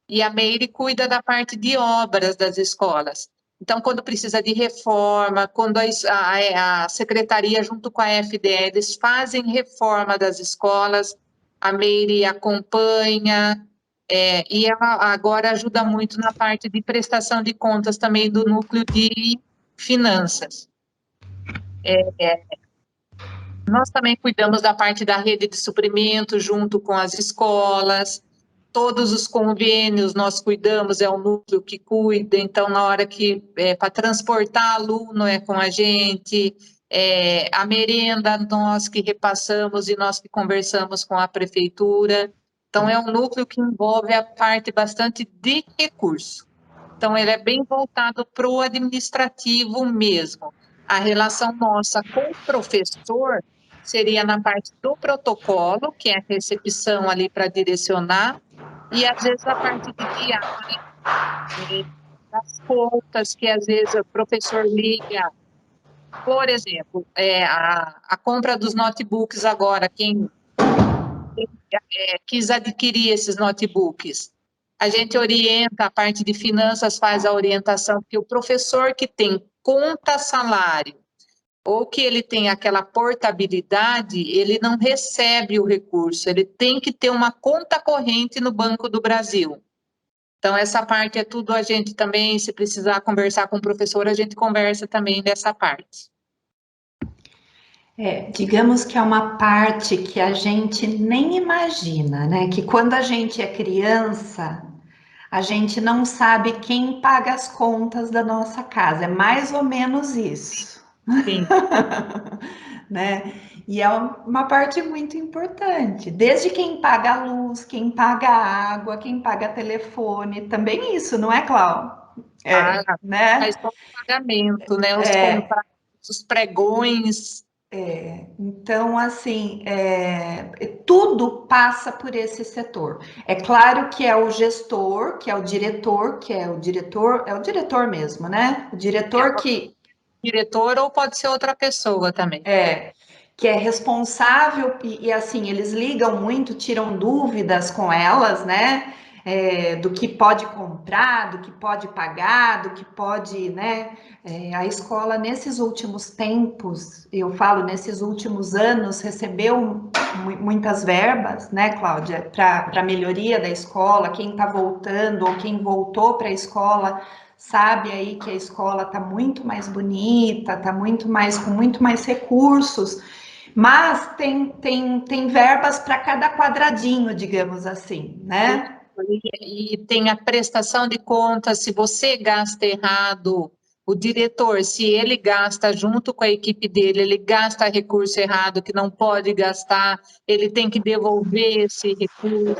Speaker 6: e a Meire cuida da parte de obras das escolas. Então, quando precisa de reforma, quando a secretaria, junto com a FDE, eles fazem reforma das escolas, a Meire acompanha, e ela agora ajuda muito na parte de prestação de contas também do núcleo de finanças. Nós também cuidamos da parte da rede de suprimento junto com as escolas. Todos os convênios nós cuidamos, é o núcleo que cuida, então na hora que para transportar aluno é com a gente, a merenda nós que repassamos e nós que conversamos com a prefeitura. Então é um núcleo que envolve a parte bastante de recurso. Então ele é bem voltado para o administrativo mesmo. A relação nossa com o professor seria na parte do protocolo, que é a recepção ali para direcionar, e às vezes a parte de diária, das contas, que às vezes o professor liga. Por exemplo, a compra dos notebooks agora, quem quis adquirir esses notebooks, a gente orienta, a parte de finanças faz a orientação, que o professor que tem conta salário, ou que ele tem aquela portabilidade, ele não recebe o recurso, ele tem que ter uma conta corrente no Banco do Brasil. Então, essa parte é tudo a gente também, se precisar conversar com o professor, a gente conversa também dessa parte.
Speaker 1: Digamos que é uma parte que a gente nem imagina, né? Que quando a gente é criança, a gente não sabe quem paga as contas da nossa casa. É mais ou menos isso.
Speaker 6: Sim.
Speaker 1: Né? E é uma parte muito importante. Desde quem paga a luz, quem paga a água, quem paga telefone, também isso, não é, Cláudia? Né?
Speaker 6: Faz todo o pagamento, né? Os contratos, os pregões.
Speaker 1: Então, assim, tudo passa por esse setor. É claro que é o gestor, que é o diretor, é o diretor mesmo, né? O diretor que...
Speaker 6: Diretor ou pode ser outra pessoa também.
Speaker 1: Que é responsável, e assim, eles ligam muito, tiram dúvidas com elas, né? Do que pode comprar, do que pode pagar, do que pode, né? A escola, nesses últimos tempos, eu falo, nesses últimos anos, recebeu muitas verbas, né, Cláudia, para melhoria da escola. Quem está voltando ou quem voltou para a escola sabe aí que a escola está muito mais bonita, está com muito mais recursos, mas tem verbas para cada quadradinho, digamos assim, né?
Speaker 6: E tem a prestação de contas, se você gasta errado, o diretor, se ele gasta junto com a equipe dele, ele gasta recurso errado que não pode gastar, ele tem que devolver esse recurso.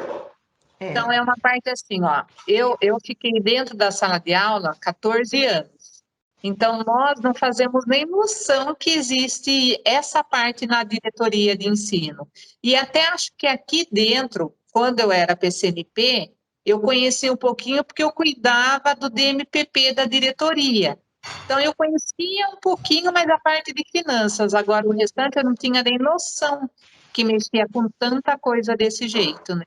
Speaker 6: Então, é uma parte assim, ó, eu fiquei dentro da sala de aula há 14 anos. Então, nós não fazemos nem noção que existe essa parte na diretoria de ensino. E até acho que aqui dentro, quando eu era PCNP, eu conheci um pouquinho porque eu cuidava do DMPP da diretoria. Então, eu conhecia um pouquinho mais a parte de finanças. Agora, o restante eu não tinha nem noção que mexia com tanta coisa desse jeito, né?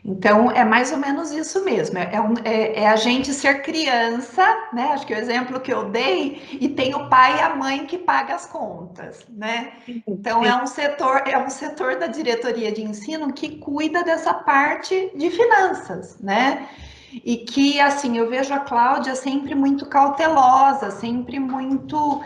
Speaker 1: Então, é mais ou menos isso mesmo. É a gente ser criança, né? Acho que o exemplo que eu dei, e tem o pai e a mãe que pagam as contas, né? Então, é um setor da diretoria de ensino que cuida dessa parte de finanças, né? E que, assim, eu vejo a Cláudia sempre muito cautelosa, sempre muito...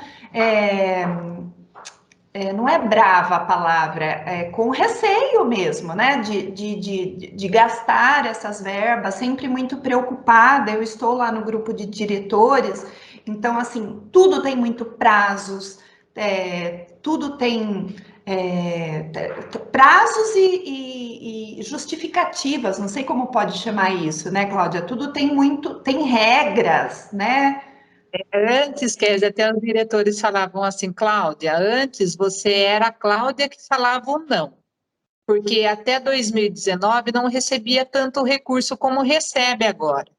Speaker 1: não é brava a palavra, é com receio mesmo, né? De gastar essas verbas, sempre muito preocupada. Eu estou lá no grupo de diretores, então, assim, tudo tem muito prazos, tudo tem prazos e justificativas, não sei como pode chamar isso, né, Cláudia? Tudo tem regras, né?
Speaker 6: Antes, Kézia, até os diretores falavam assim, Cláudia, antes você era a Cláudia que falava o não, porque até 2019 não recebia tanto recurso como recebe agora.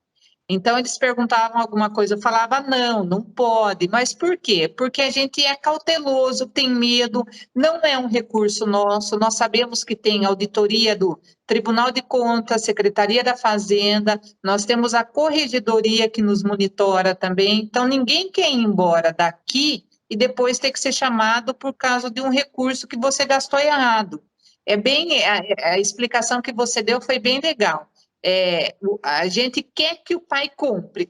Speaker 6: Então, eles perguntavam alguma coisa, eu falava, não, não pode. Mas por quê? Porque a gente é cauteloso, tem medo, não é um recurso nosso. Nós sabemos que tem auditoria do Tribunal de Contas, Secretaria da Fazenda, nós temos a Corregedoria que nos monitora também. Então, ninguém quer ir embora daqui e depois ter que ser chamado por causa de um recurso que você gastou errado. A explicação que você deu foi bem legal. A gente quer que o pai compre,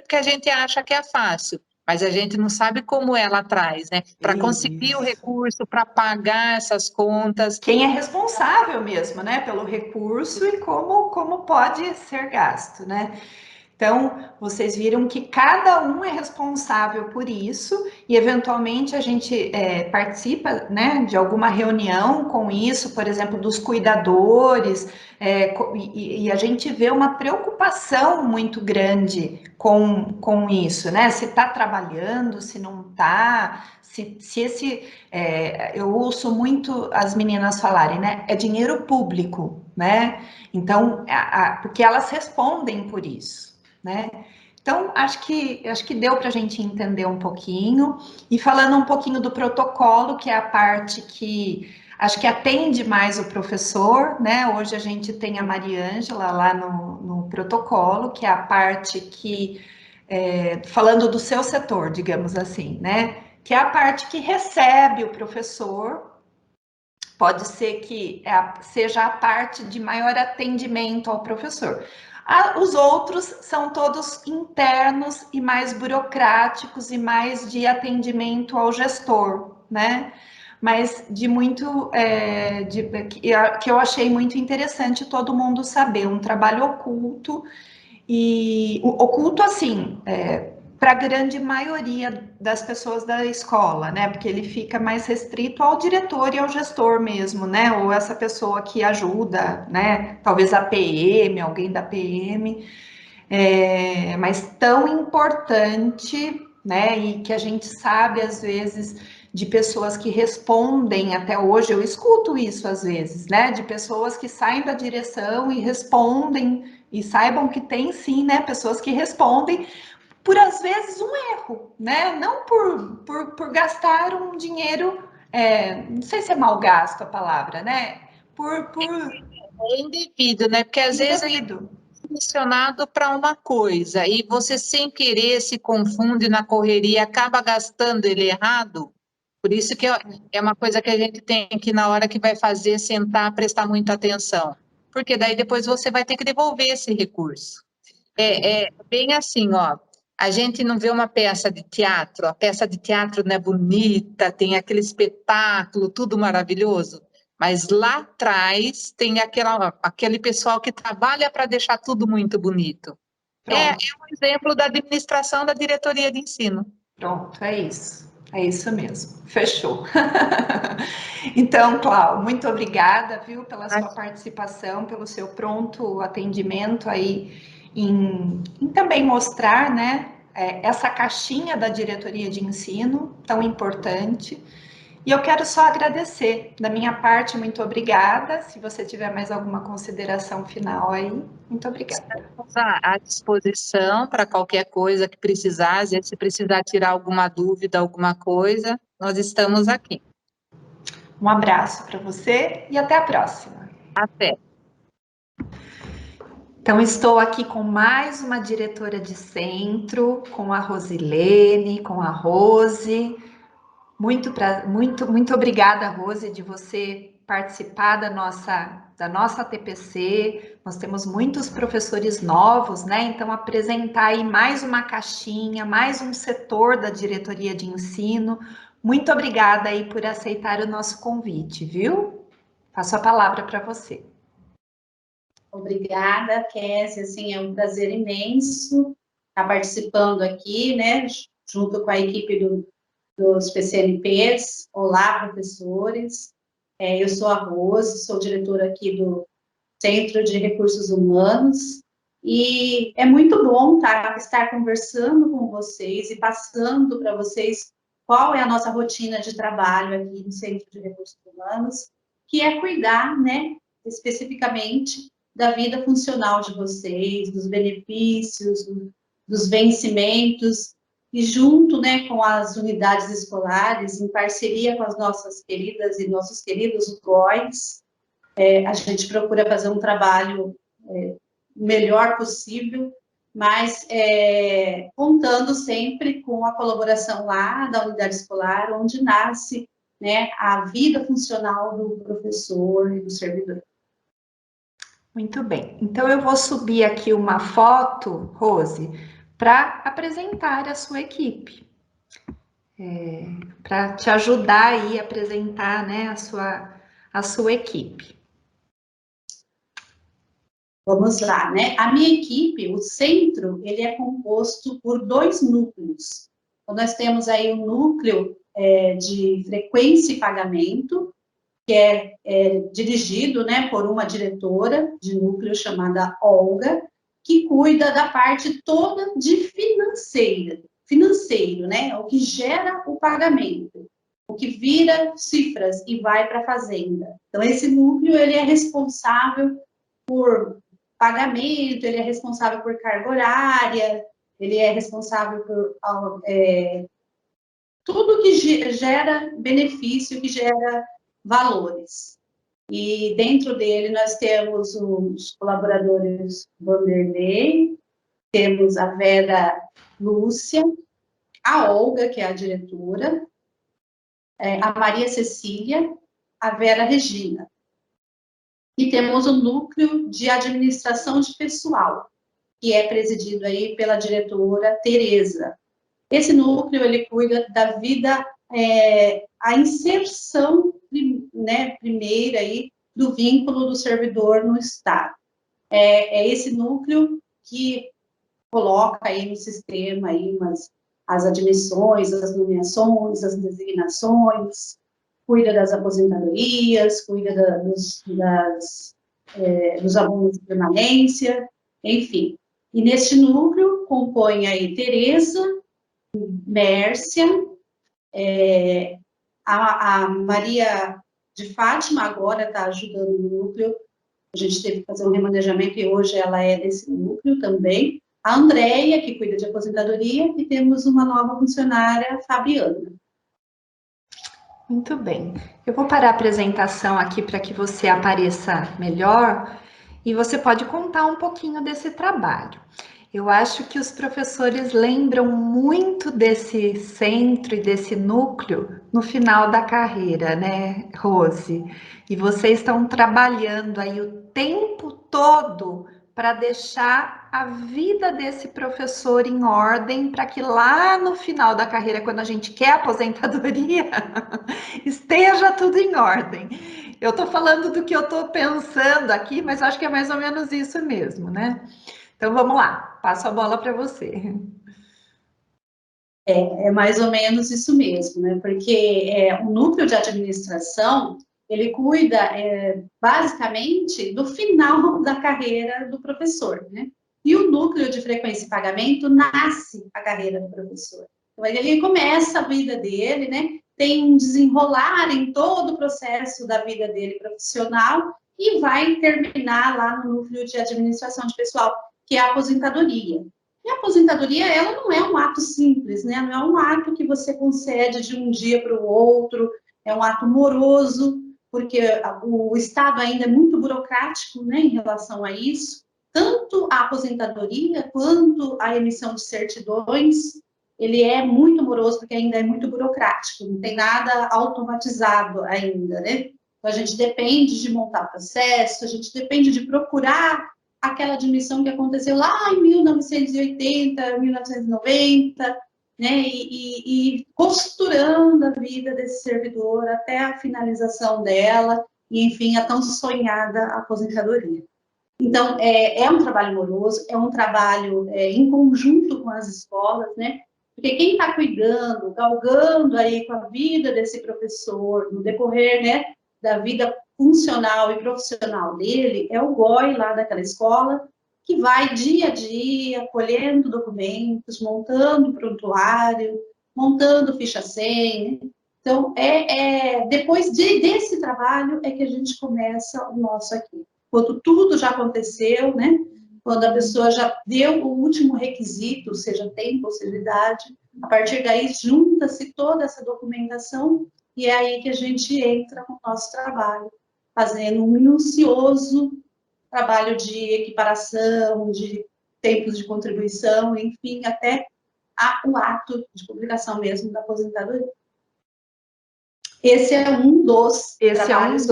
Speaker 6: porque a gente acha que é fácil, mas a gente não sabe como ela traz, né? Para conseguir o recurso, para pagar essas contas.
Speaker 1: Quem é responsável mesmo, né, pelo recurso e como pode ser gasto, né? Então, vocês viram que cada um é responsável por isso e, eventualmente, a gente participa, né, de alguma reunião com isso, por exemplo, dos cuidadores, e a gente vê uma preocupação muito grande com isso, né? Se está trabalhando, se não está, eu ouço muito as meninas falarem, né? É dinheiro público, né? Então, porque elas respondem por isso. Né? Então, acho que deu para a gente entender um pouquinho. E falando um pouquinho do protocolo, que é a parte que acho que atende mais o professor, né? Hoje a gente tem a Mariângela lá no protocolo, que é a parte que, falando do seu setor, digamos assim, né? Que é a parte que recebe o professor. Pode ser que seja a parte de maior atendimento ao professor. Os outros são todos internos e mais burocráticos e mais de atendimento ao gestor, né? Mas que eu achei muito interessante todo mundo saber, um trabalho oculto, e oculto assim, para a grande maioria das pessoas da escola, né? Porque ele fica mais restrito ao diretor e ao gestor mesmo, né? Ou essa pessoa que ajuda, né? Talvez a PM, alguém da PM, mas tão importante, né? E que a gente sabe às vezes de pessoas que respondem, até hoje eu escuto isso às vezes, né? De pessoas que saem da direção e respondem, e saibam que tem sim, né? Pessoas que respondem por às vezes um erro, né? Não por gastar um dinheiro, não sei se é mal gasto a palavra, né?
Speaker 6: É indevido, né? Porque às vezes é direcionado para uma coisa e você sem querer se confunde na correria, acaba gastando ele errado. Por isso que é uma coisa que a gente tem que, na hora que vai fazer, sentar, prestar muita atenção. Porque daí depois você vai ter que devolver esse recurso. É bem assim, ó. A gente não vê uma peça de teatro, a peça de teatro não é bonita, tem aquele espetáculo, tudo maravilhoso, mas lá atrás tem aquele pessoal que trabalha para deixar tudo muito bonito. É um exemplo da administração da diretoria de ensino.
Speaker 1: Pronto, é isso mesmo, fechou. Então, Cláudia, muito obrigada, viu, pela sua participação, pelo seu pronto atendimento aí em também mostrar, né, essa caixinha da diretoria de ensino, tão importante. E eu quero só agradecer. Da minha parte, muito obrigada. Se você tiver mais alguma consideração final aí, muito obrigada.
Speaker 6: Estamos à disposição para qualquer coisa que precisar. Às vezes, se precisar tirar alguma dúvida, alguma coisa, nós estamos aqui.
Speaker 1: Um abraço para você e até a próxima.
Speaker 6: Até.
Speaker 1: Então, estou aqui com mais uma diretora de centro, com a Rosilene, com a Rose. Muito obrigada, Rose, de você participar da nossa TPC. Nós temos muitos professores novos, né? Então, apresentar aí mais uma caixinha, mais um setor da diretoria de ensino. Muito obrigada aí por aceitar o nosso convite, viu? Passo a palavra para você.
Speaker 7: Obrigada, Kézia, assim, é um prazer imenso estar participando aqui, né, junto com a equipe dos PCNPs. Olá, professores, eu sou a Rose, sou diretora aqui do Centro de Recursos Humanos, e é muito bom estar conversando com vocês e passando para vocês qual é a nossa rotina de trabalho aqui no Centro de Recursos Humanos, que é cuidar, né, especificamente da vida funcional de vocês, dos benefícios, dos vencimentos, e junto, né, com as unidades escolares, em parceria com as nossas queridas e nossos queridos CROIs, a gente procura fazer um trabalho o melhor possível, mas contando sempre com a colaboração lá da unidade escolar, onde nasce, né, a vida funcional do professor e do servidor.
Speaker 1: Muito bem. Então, eu vou subir aqui uma foto, Rose, para apresentar a sua equipe. Para te ajudar aí a apresentar, né, a sua equipe.
Speaker 7: Vamos lá, né? A minha equipe, o centro, ele é composto por 2 núcleos. Então, nós temos aí um núcleo de frequência e pagamento, que é dirigido, né, por uma diretora de núcleo chamada Olga, que cuida da parte toda de financeiro, né, o que gera o pagamento, o que vira cifras e vai para a fazenda. Então, esse núcleo, ele é responsável por pagamento, ele é responsável por carga horária, ele é responsável por tudo que gera benefício, que gera valores. E dentro dele nós temos os colaboradores Vanderlei, temos a Vera Lúcia, a Olga, que é a diretora, a Maria Cecília, a Vera Regina. E temos o núcleo de administração de pessoal, que é presidido aí pela diretora Tereza. Esse núcleo, ele cuida da vida, a inserção, né, primeira aí, do vínculo do servidor no Estado. É esse núcleo que coloca aí no sistema aí as admissões, as nomeações, as designações, cuida das aposentadorias, cuida dos alunos de permanência, enfim. E neste núcleo compõe aí Tereza, Mércia, a Maria de Fátima agora está ajudando no núcleo, a gente teve que fazer um remanejamento e hoje ela é desse núcleo também. A Andréia, que cuida de aposentadoria, e temos uma nova funcionária, Fabiana.
Speaker 1: Muito bem. Eu vou parar a apresentação aqui para que você apareça melhor e você pode contar um pouquinho desse trabalho. Eu acho que os professores lembram muito desse centro e desse núcleo no final da carreira, né, Rose? E vocês estão trabalhando aí o tempo todo para deixar a vida desse professor em ordem, para que lá no final da carreira, quando a gente quer aposentadoria, esteja tudo em ordem. Eu estou falando do que eu estou pensando aqui, mas acho que é mais ou menos isso mesmo, né? Então, vamos lá, passo a bola para você.
Speaker 7: É mais ou menos isso mesmo, né? Porque o núcleo de administração, ele cuida basicamente do final da carreira do professor, né? E o núcleo de frequência e pagamento nasce a carreira do professor. Então, ele começa a vida dele, né? Tem um desenrolar em todo o processo da vida dele profissional e vai terminar lá no núcleo de administração de pessoal, que é a aposentadoria. E a aposentadoria, ela não é um ato simples, né? Não é um ato que você concede de um dia para o outro, é um ato moroso, porque o Estado ainda é muito burocrático, né, em relação a isso. Tanto a aposentadoria quanto a emissão de certidões, ele é muito moroso, porque ainda é muito burocrático, não tem nada automatizado ainda, né? Então, a gente depende de montar processo, a gente depende de procurar aquela admissão que aconteceu lá em 1980, 1990, né? E costurando a vida desse servidor até a finalização dela, e, enfim, a tão sonhada aposentadoria. Então, é um trabalho moroso, é um trabalho em conjunto com as escolas, né? Porque quem está cuidando, galgando aí com a vida desse professor, no decorrer, né, da vida funcional e profissional dele, é o GOI lá daquela escola, que vai dia a dia, colhendo documentos, montando prontuário, montando ficha 100, né? Então, depois desse trabalho é que a gente começa o nosso aqui. Quando tudo já aconteceu, né? Quando a pessoa já deu o último requisito, seja tempo ou seja idade, a partir daí junta-se toda essa documentação e é aí que a gente entra no nosso trabalho, fazendo um minucioso trabalho de equiparação, de tempos de contribuição, enfim, até o ato de publicação mesmo da aposentadoria. Esse é um dos trabalhos.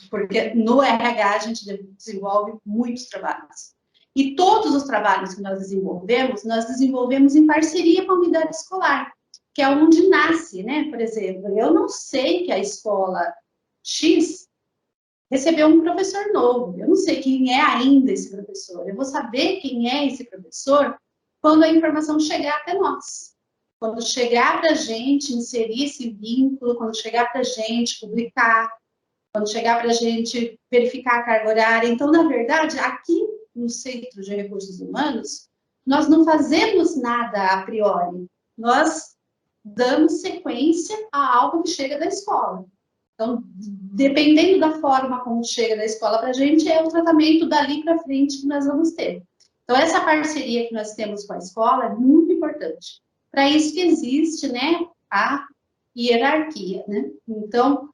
Speaker 7: Porque no RH a gente desenvolve muitos trabalhos. E todos os trabalhos que nós desenvolvemos em parceria com a unidade escolar, que é onde nasce, né? Por exemplo, eu não sei que a escola X recebeu um professor novo, eu não sei quem é ainda esse professor, eu vou saber quem é esse professor quando a informação chegar até nós. Quando chegar para a gente inserir esse vínculo, quando chegar para a gente publicar, quando chegar para a gente verificar a carga horária. Então, na verdade, aqui no Centro de Recursos Humanos, nós não fazemos nada a priori. Nós damos sequência a algo que chega da escola. Então, dependendo da forma como chega da escola para a gente, é o tratamento dali para frente que nós vamos ter. Então, essa parceria que nós temos com a escola é muito importante. Para isso que existe, né, a hierarquia, né? Então,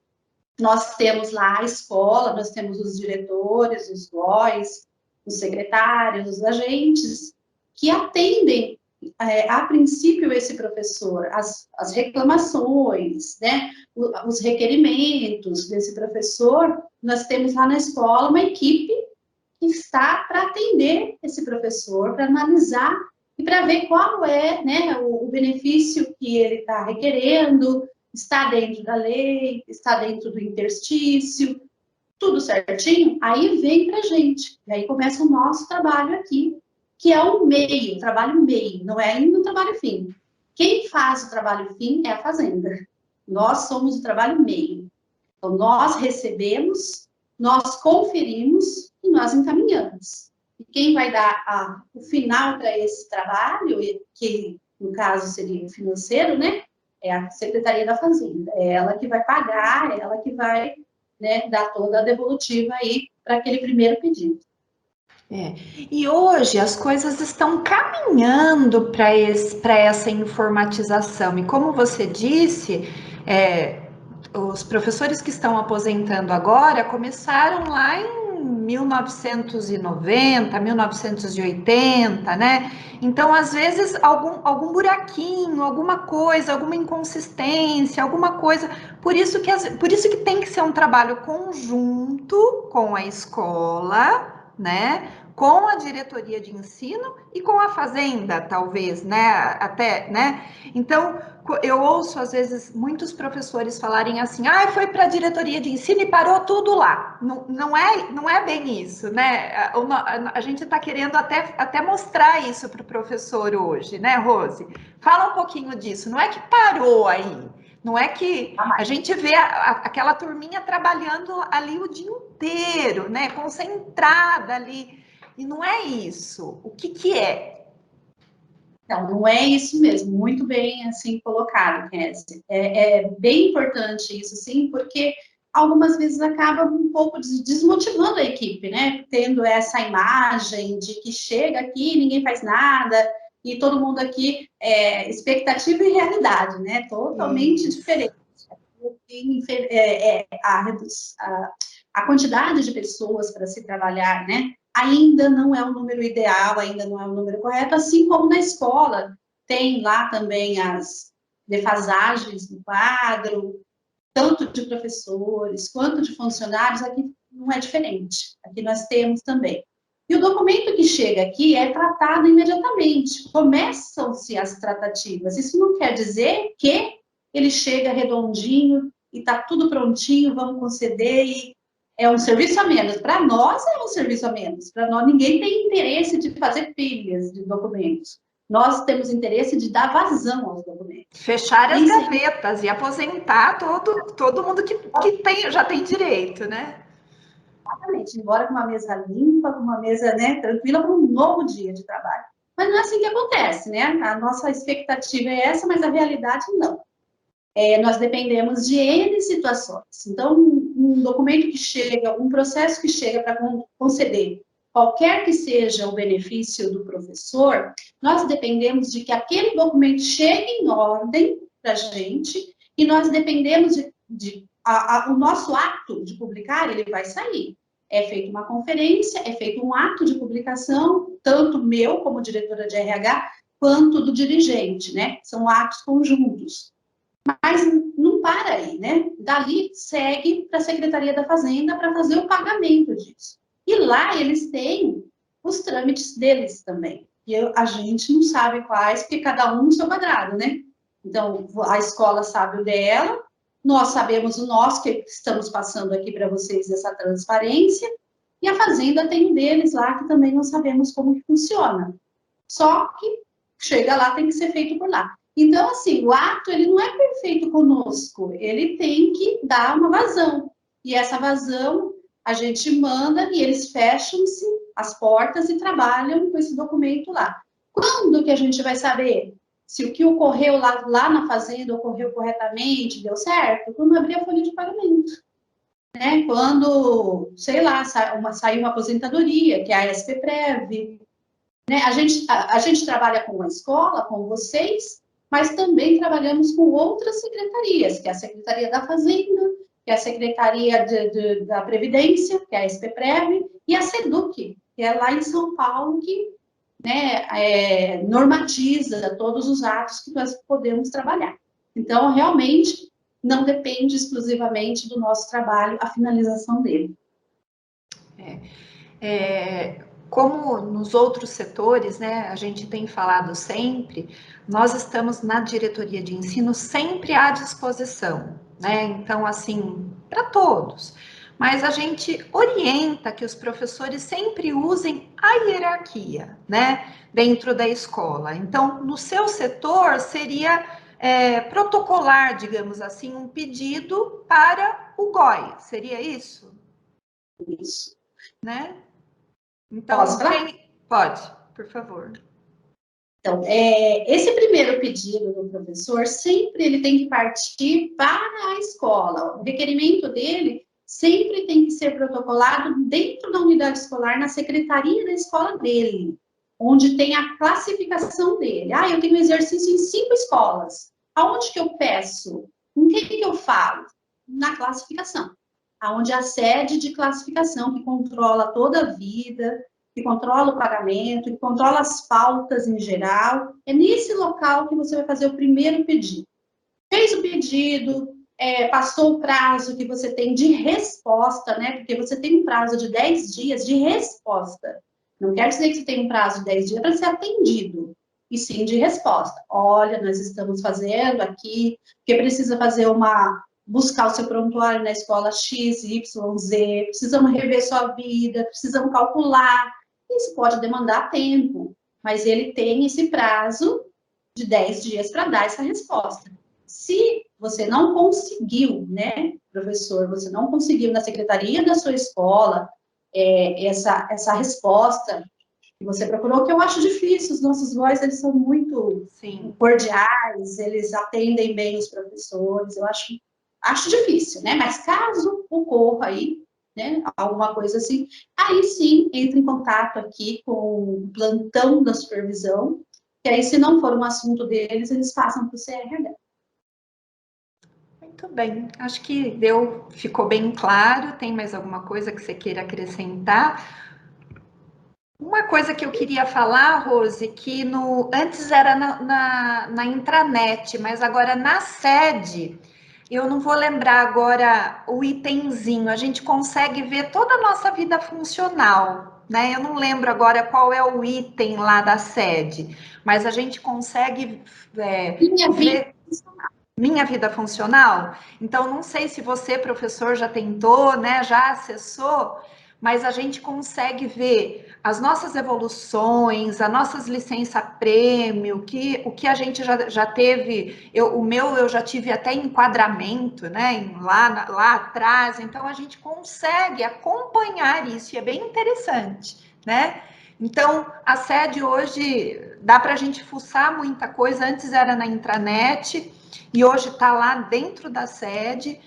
Speaker 7: nós temos lá a escola, nós temos os diretores, os GOIs, os secretários, os agentes, que atendem, a princípio, esse professor, as reclamações, né, os requerimentos desse professor. Nós temos lá na escola uma equipe que está para atender esse professor, para analisar e para ver qual é, né, o benefício que ele está requerendo, está dentro da lei, está dentro do interstício, tudo certinho, aí vem para a gente. E aí começa o nosso trabalho aqui, que é o meio, o trabalho meio, não é ainda o trabalho fim. Quem faz o trabalho fim é a fazenda. Nós somos o trabalho meio. Então, nós recebemos, nós conferimos e nós encaminhamos. E quem vai dar o final para esse trabalho, que no caso seria o financeiro, né? É a Secretaria da Fazenda. É ela que vai pagar, é ela que vai, né, dar toda a devolutiva aí para aquele primeiro pedido.
Speaker 1: E hoje as coisas estão caminhando para essa informatização. E como você disse, os professores que estão aposentando agora começaram lá em 1990, 1980, né? Então, às vezes, algum buraquinho, alguma coisa, alguma inconsistência, alguma coisa. Por isso que tem que ser um trabalho conjunto com a escola, né? Com a diretoria de ensino e com a fazenda, talvez, né? Até, né? Então, eu ouço, às vezes, muitos professores falarem assim, foi para a diretoria de ensino e parou tudo lá. Não é bem isso, né? A gente está querendo até mostrar isso para o professor hoje, né, Rose? Fala um pouquinho disso. Não é que parou aí. Não é que a gente vê aquela turminha trabalhando ali o dia inteiro, né? Concentrada ali. e não é isso. O que que é?
Speaker 7: Não é isso mesmo, muito bem assim colocado, Kézia. É bem importante isso, sim, porque algumas vezes acaba um pouco desmotivando a equipe, né? Tendo essa imagem de que chega aqui, ninguém faz nada, e todo mundo aqui expectativa e realidade, né? Totalmente diferente. A quantidade de pessoas para se trabalhar, né? Ainda não é o número ideal, ainda não é o número correto, assim como na escola tem lá também as defasagens no quadro, tanto de professores quanto de funcionários, aqui não é diferente. Aqui nós temos também. E o documento que chega aqui é tratado imediatamente. Começam-se as tratativas. Isso não quer dizer que ele chega redondinho e está tudo prontinho, vamos conceder e é um serviço a menos. Para nós é um serviço a menos. Para nós, ninguém tem interesse de fazer pilhas de documentos. Nós temos interesse de dar vazão aos documentos.
Speaker 1: Fechar as gavetas e aposentar todo mundo que já tem direito, né?
Speaker 7: Exatamente, embora com uma mesa limpa, com uma mesa, né, tranquila, para um novo dia de trabalho. Mas não é assim que acontece, né? A nossa expectativa é essa, mas a realidade não. Nós dependemos de N situações. Então, um documento que chega, um processo que chega para conceder qualquer que seja o benefício do professor, nós dependemos de que aquele documento chegue em ordem para a gente e nós dependemos o nosso ato de publicar, ele vai sair. É feita uma conferência, é feito um ato de publicação, tanto meu como diretora de RH, quanto do dirigente, né? São atos conjuntos. Mas não para aí, né? Dali segue para a Secretaria da Fazenda para fazer o pagamento disso. E lá eles têm os trâmites deles também. E a gente não sabe quais, porque cada um no seu quadrado, né? Então, a escola sabe o dela, nós sabemos o nosso, que estamos passando aqui para vocês essa transparência, e a Fazenda tem o deles lá, que também não sabemos como que funciona. Só que chega lá, tem que ser feito por lá. Então, assim, o ato, ele não é perfeito conosco, ele tem que dar uma vazão. E essa vazão, a gente manda e eles fecham-se as portas e trabalham com esse documento lá. Quando que a gente vai saber se o que ocorreu lá na fazenda ocorreu corretamente, deu certo? Quando abrir a folha de pagamento. Né? Quando, sei lá, saiu uma aposentadoria, que é a SPPrev. Né? A gente trabalha com a escola, com vocês, mas também trabalhamos com outras secretarias, que é a Secretaria da Fazenda, que é a Secretaria da Previdência, que é a SPPrev, e a SEDUC, que é lá em São Paulo, que, né, normatiza todos os atos que nós podemos trabalhar. Então, realmente, não depende exclusivamente do nosso trabalho a finalização dele.
Speaker 1: Como nos outros setores, né, a gente tem falado sempre, nós estamos na diretoria de ensino sempre à disposição, né? Então, assim, para todos. Mas a gente orienta que os professores sempre usem a hierarquia, né, dentro da escola. Então, no seu setor, seria protocolar, digamos assim, um pedido para o GOI, seria isso?
Speaker 7: Isso.
Speaker 1: Né? Então, pode, por favor.
Speaker 7: Então, esse primeiro pedido do professor, sempre ele tem que partir para a escola. O requerimento dele sempre tem que ser protocolado dentro da unidade escolar, na secretaria da escola dele, onde tem a classificação dele. Ah, eu tenho exercício em 5 escolas. Aonde que eu peço? Com quem que eu falo? Na classificação. Onde a sede de classificação, que controla toda a vida, que controla o pagamento, que controla as faltas em geral, é nesse local que você vai fazer o primeiro pedido. Fez o pedido, passou o prazo que você tem de resposta, né? Porque você tem um prazo de 10 dias de resposta. Não quer dizer que você tem um prazo de 10 dias para ser atendido, e sim de resposta. Olha, nós estamos fazendo aqui, porque precisa fazer buscar o seu prontuário na escola X, Y, Z, precisamos rever sua vida, precisamos calcular. Isso pode demandar tempo, mas ele tem esse prazo de 10 dias para dar essa resposta. Se você não conseguiu, né, professor, você não conseguiu na secretaria da sua escola essa resposta que você procurou, que eu acho difícil. Os nossos voices, eles são muito cordiais, eles atendem bem os professores, eu acho difícil, né? Mas caso ocorra aí, né, alguma coisa assim, aí sim, entre em contato aqui com o plantão da supervisão, que aí, se não for um assunto deles, eles passam para o CRH.
Speaker 1: Muito bem, acho que ficou bem claro. Tem mais alguma coisa que você queira acrescentar? Uma coisa que eu queria falar, Rose, que antes era na intranet, mas agora na sede, eu não vou lembrar agora o itemzinho, a gente consegue ver toda a nossa vida funcional, né? Eu não lembro agora qual é o item lá da sede, mas a gente consegue ver minha vida funcional. Então, não sei se você, professor, já tentou, né? Já acessou, mas a gente consegue ver as nossas evoluções, as nossas licença-prêmio, o que a gente já teve, eu já tive até enquadramento, né, lá atrás, então a gente consegue acompanhar isso, e é bem interessante, né? Então, a sede hoje, dá para a gente fuçar muita coisa, antes era na intranet, e hoje está lá dentro da sede,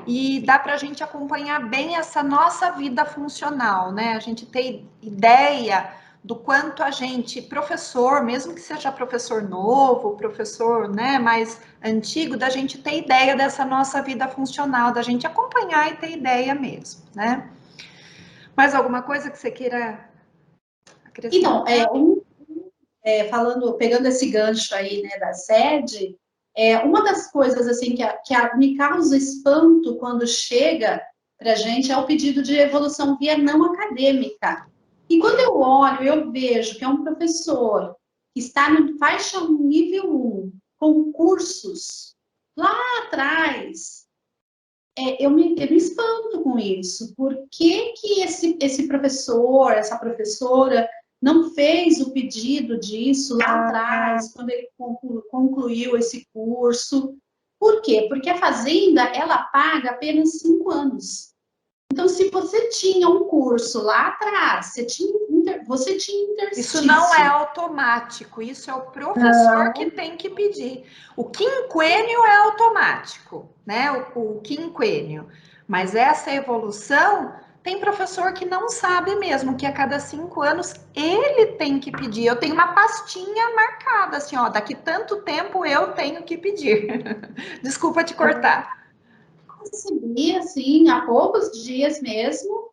Speaker 1: e dá para a gente acompanhar bem essa nossa vida funcional, né? A gente tem ideia do quanto a gente, professor, mesmo que seja professor novo, professor, né, mais antigo, da gente ter ideia dessa nossa vida funcional, da gente acompanhar e ter ideia mesmo, né? Mais alguma coisa que você queira acrescentar?
Speaker 7: Então, pegando esse gancho aí, né, da sede, uma das coisas assim que me causa espanto quando chega para a gente é o pedido de evolução via não acadêmica. E quando eu olho, eu vejo que é um professor que está no faixa 1, nível 1, com cursos lá atrás, eu me espanto com isso. Por que esse professor, essa professora, não fez o pedido disso lá atrás, quando ele concluiu esse curso? Por quê? Porque a Fazenda, ela paga apenas 5 anos. Então, se você tinha um curso lá atrás, você tinha interstício.
Speaker 1: Isso não é automático, isso é o professor que tem que pedir. O quinquênio é automático, né? O quinquênio. Mas essa evolução, tem professor que não sabe mesmo, que a cada 5 anos ele tem que pedir. Eu tenho uma pastinha marcada, assim, ó, daqui tanto tempo eu tenho que pedir. Desculpa te cortar.
Speaker 7: Recebi, assim, há poucos dias mesmo,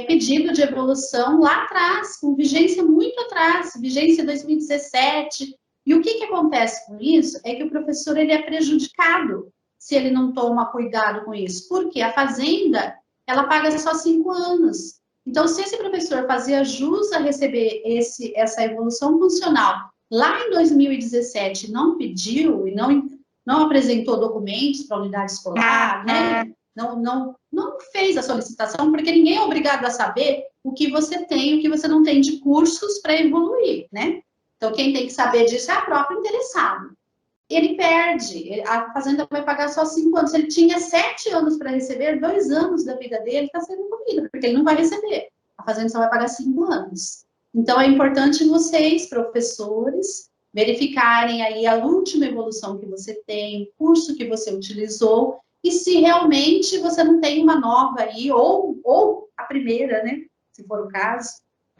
Speaker 7: pedido de evolução lá atrás, com vigência muito atrás, vigência 2017. E o que acontece com isso? É que o professor ele é prejudicado se ele não toma cuidado com isso. Porque a Fazenda, ela paga só 5 anos. Então, se esse professor fazia jus a receber essa evolução funcional lá em 2017, não pediu e não apresentou documentos para a unidade escolar, né? Não fez a solicitação, porque ninguém é obrigado a saber o que você tem, o que você não tem de cursos para evoluir, né? Então, quem tem que saber disso é a própria interessada. Ele perde, a Fazenda vai pagar só 5 anos. Ele tinha 7 anos para receber, 2 anos da vida dele está sendo comido, porque ele não vai receber. A Fazenda só vai pagar 5 anos. Então, é importante vocês, professores, verificarem aí a última evolução que você tem, o curso que você utilizou, e se realmente você não tem uma nova aí, ou a primeira, né, se for o caso,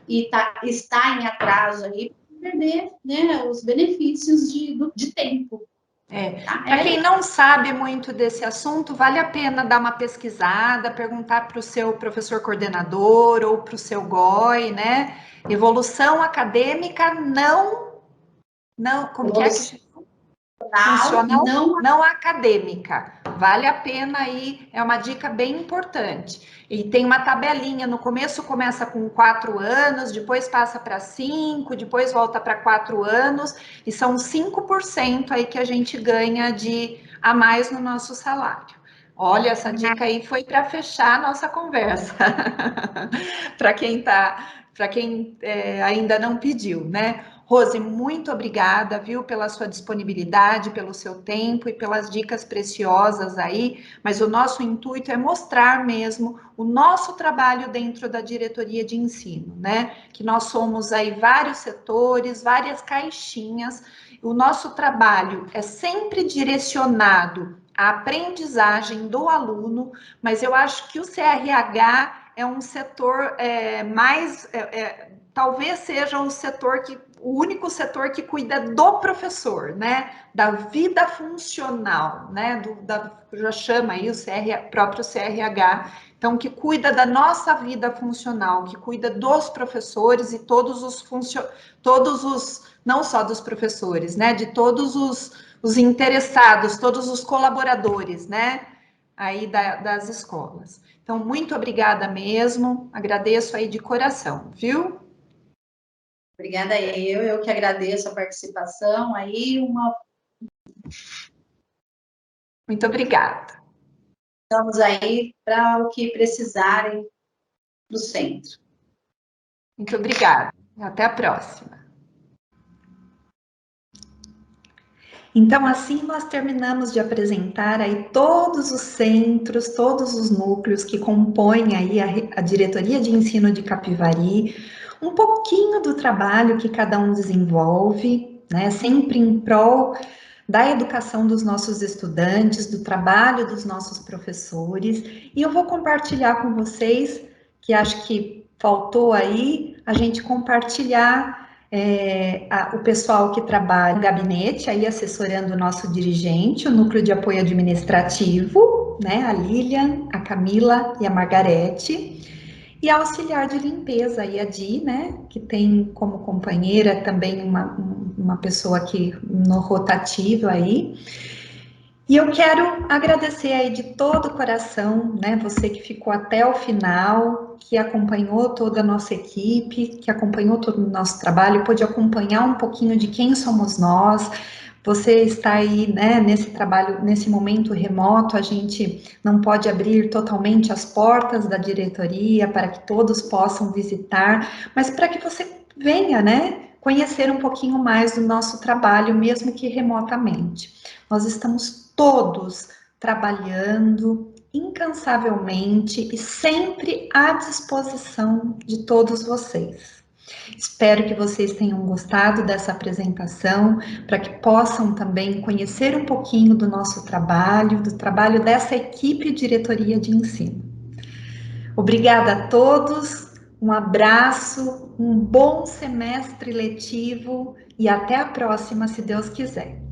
Speaker 7: e está em atraso aí, perder, né, os benefícios de tempo.
Speaker 1: Para quem não sabe muito desse assunto, vale a pena dar uma pesquisada, perguntar para o seu professor coordenador ou para o seu GOI, né? Evolução acadêmica como que é que funcional não acadêmica. Vale a pena aí, é uma dica bem importante. E tem uma tabelinha, no começo começa com 4 anos, depois passa para 5, depois volta para 4 anos, e são 5% aí que a gente ganha a mais no nosso salário. Olha, essa dica aí foi para fechar a nossa conversa. Para quem ainda não pediu, né? Rose, muito obrigada, viu, pela sua disponibilidade, pelo seu tempo e pelas dicas preciosas aí, mas o nosso intuito é mostrar mesmo o nosso trabalho dentro da diretoria de ensino, né? Que nós somos aí vários setores, várias caixinhas, o nosso trabalho é sempre direcionado à aprendizagem do aluno, mas eu acho que o CRH é um setor talvez seja o único setor que cuida do professor, né? Da vida funcional, né? Já chama aí o próprio CRH, então que cuida da nossa vida funcional, que cuida dos professores e todos os não só dos professores, né? De todos os interessados, todos os colaboradores, né? Aí das escolas. Então, muito obrigada mesmo, agradeço aí de coração, viu?
Speaker 7: Obrigada eu que agradeço a participação aí,
Speaker 1: Muito obrigada.
Speaker 7: estamos aí para o que precisarem do centro.
Speaker 1: Muito obrigada, até a próxima. Então, assim nós terminamos de apresentar aí todos os centros, todos os núcleos que compõem aí a Diretoria de Ensino de Capivari, um pouquinho do trabalho que cada um desenvolve, né, sempre em prol da educação dos nossos estudantes, do trabalho dos nossos professores, e eu vou compartilhar com vocês, que acho que faltou aí, a gente compartilhar o pessoal que trabalha no gabinete, aí assessorando o nosso dirigente, o núcleo de apoio administrativo, né, a Lilian, a Camila e a Margarete, e a auxiliar de limpeza, aí a Di, né, que tem como companheira também uma pessoa aqui no rotativo aí. E eu quero agradecer aí de todo o coração, né, você que ficou até o final, que acompanhou toda a nossa equipe, que acompanhou todo o nosso trabalho, pôde acompanhar um pouquinho de quem somos nós. Você está aí, né, nesse trabalho, nesse momento remoto, a gente não pode abrir totalmente as portas da diretoria para que todos possam visitar, mas para que você venha, né, conhecer um pouquinho mais do nosso trabalho, mesmo que remotamente. Nós estamos todos trabalhando incansavelmente e sempre à disposição de todos vocês. Espero que vocês tenham gostado dessa apresentação, para que possam também conhecer um pouquinho do nosso trabalho, do trabalho dessa equipe diretoria de ensino. Obrigada a todos, um abraço, um bom semestre letivo e até a próxima, se Deus quiser.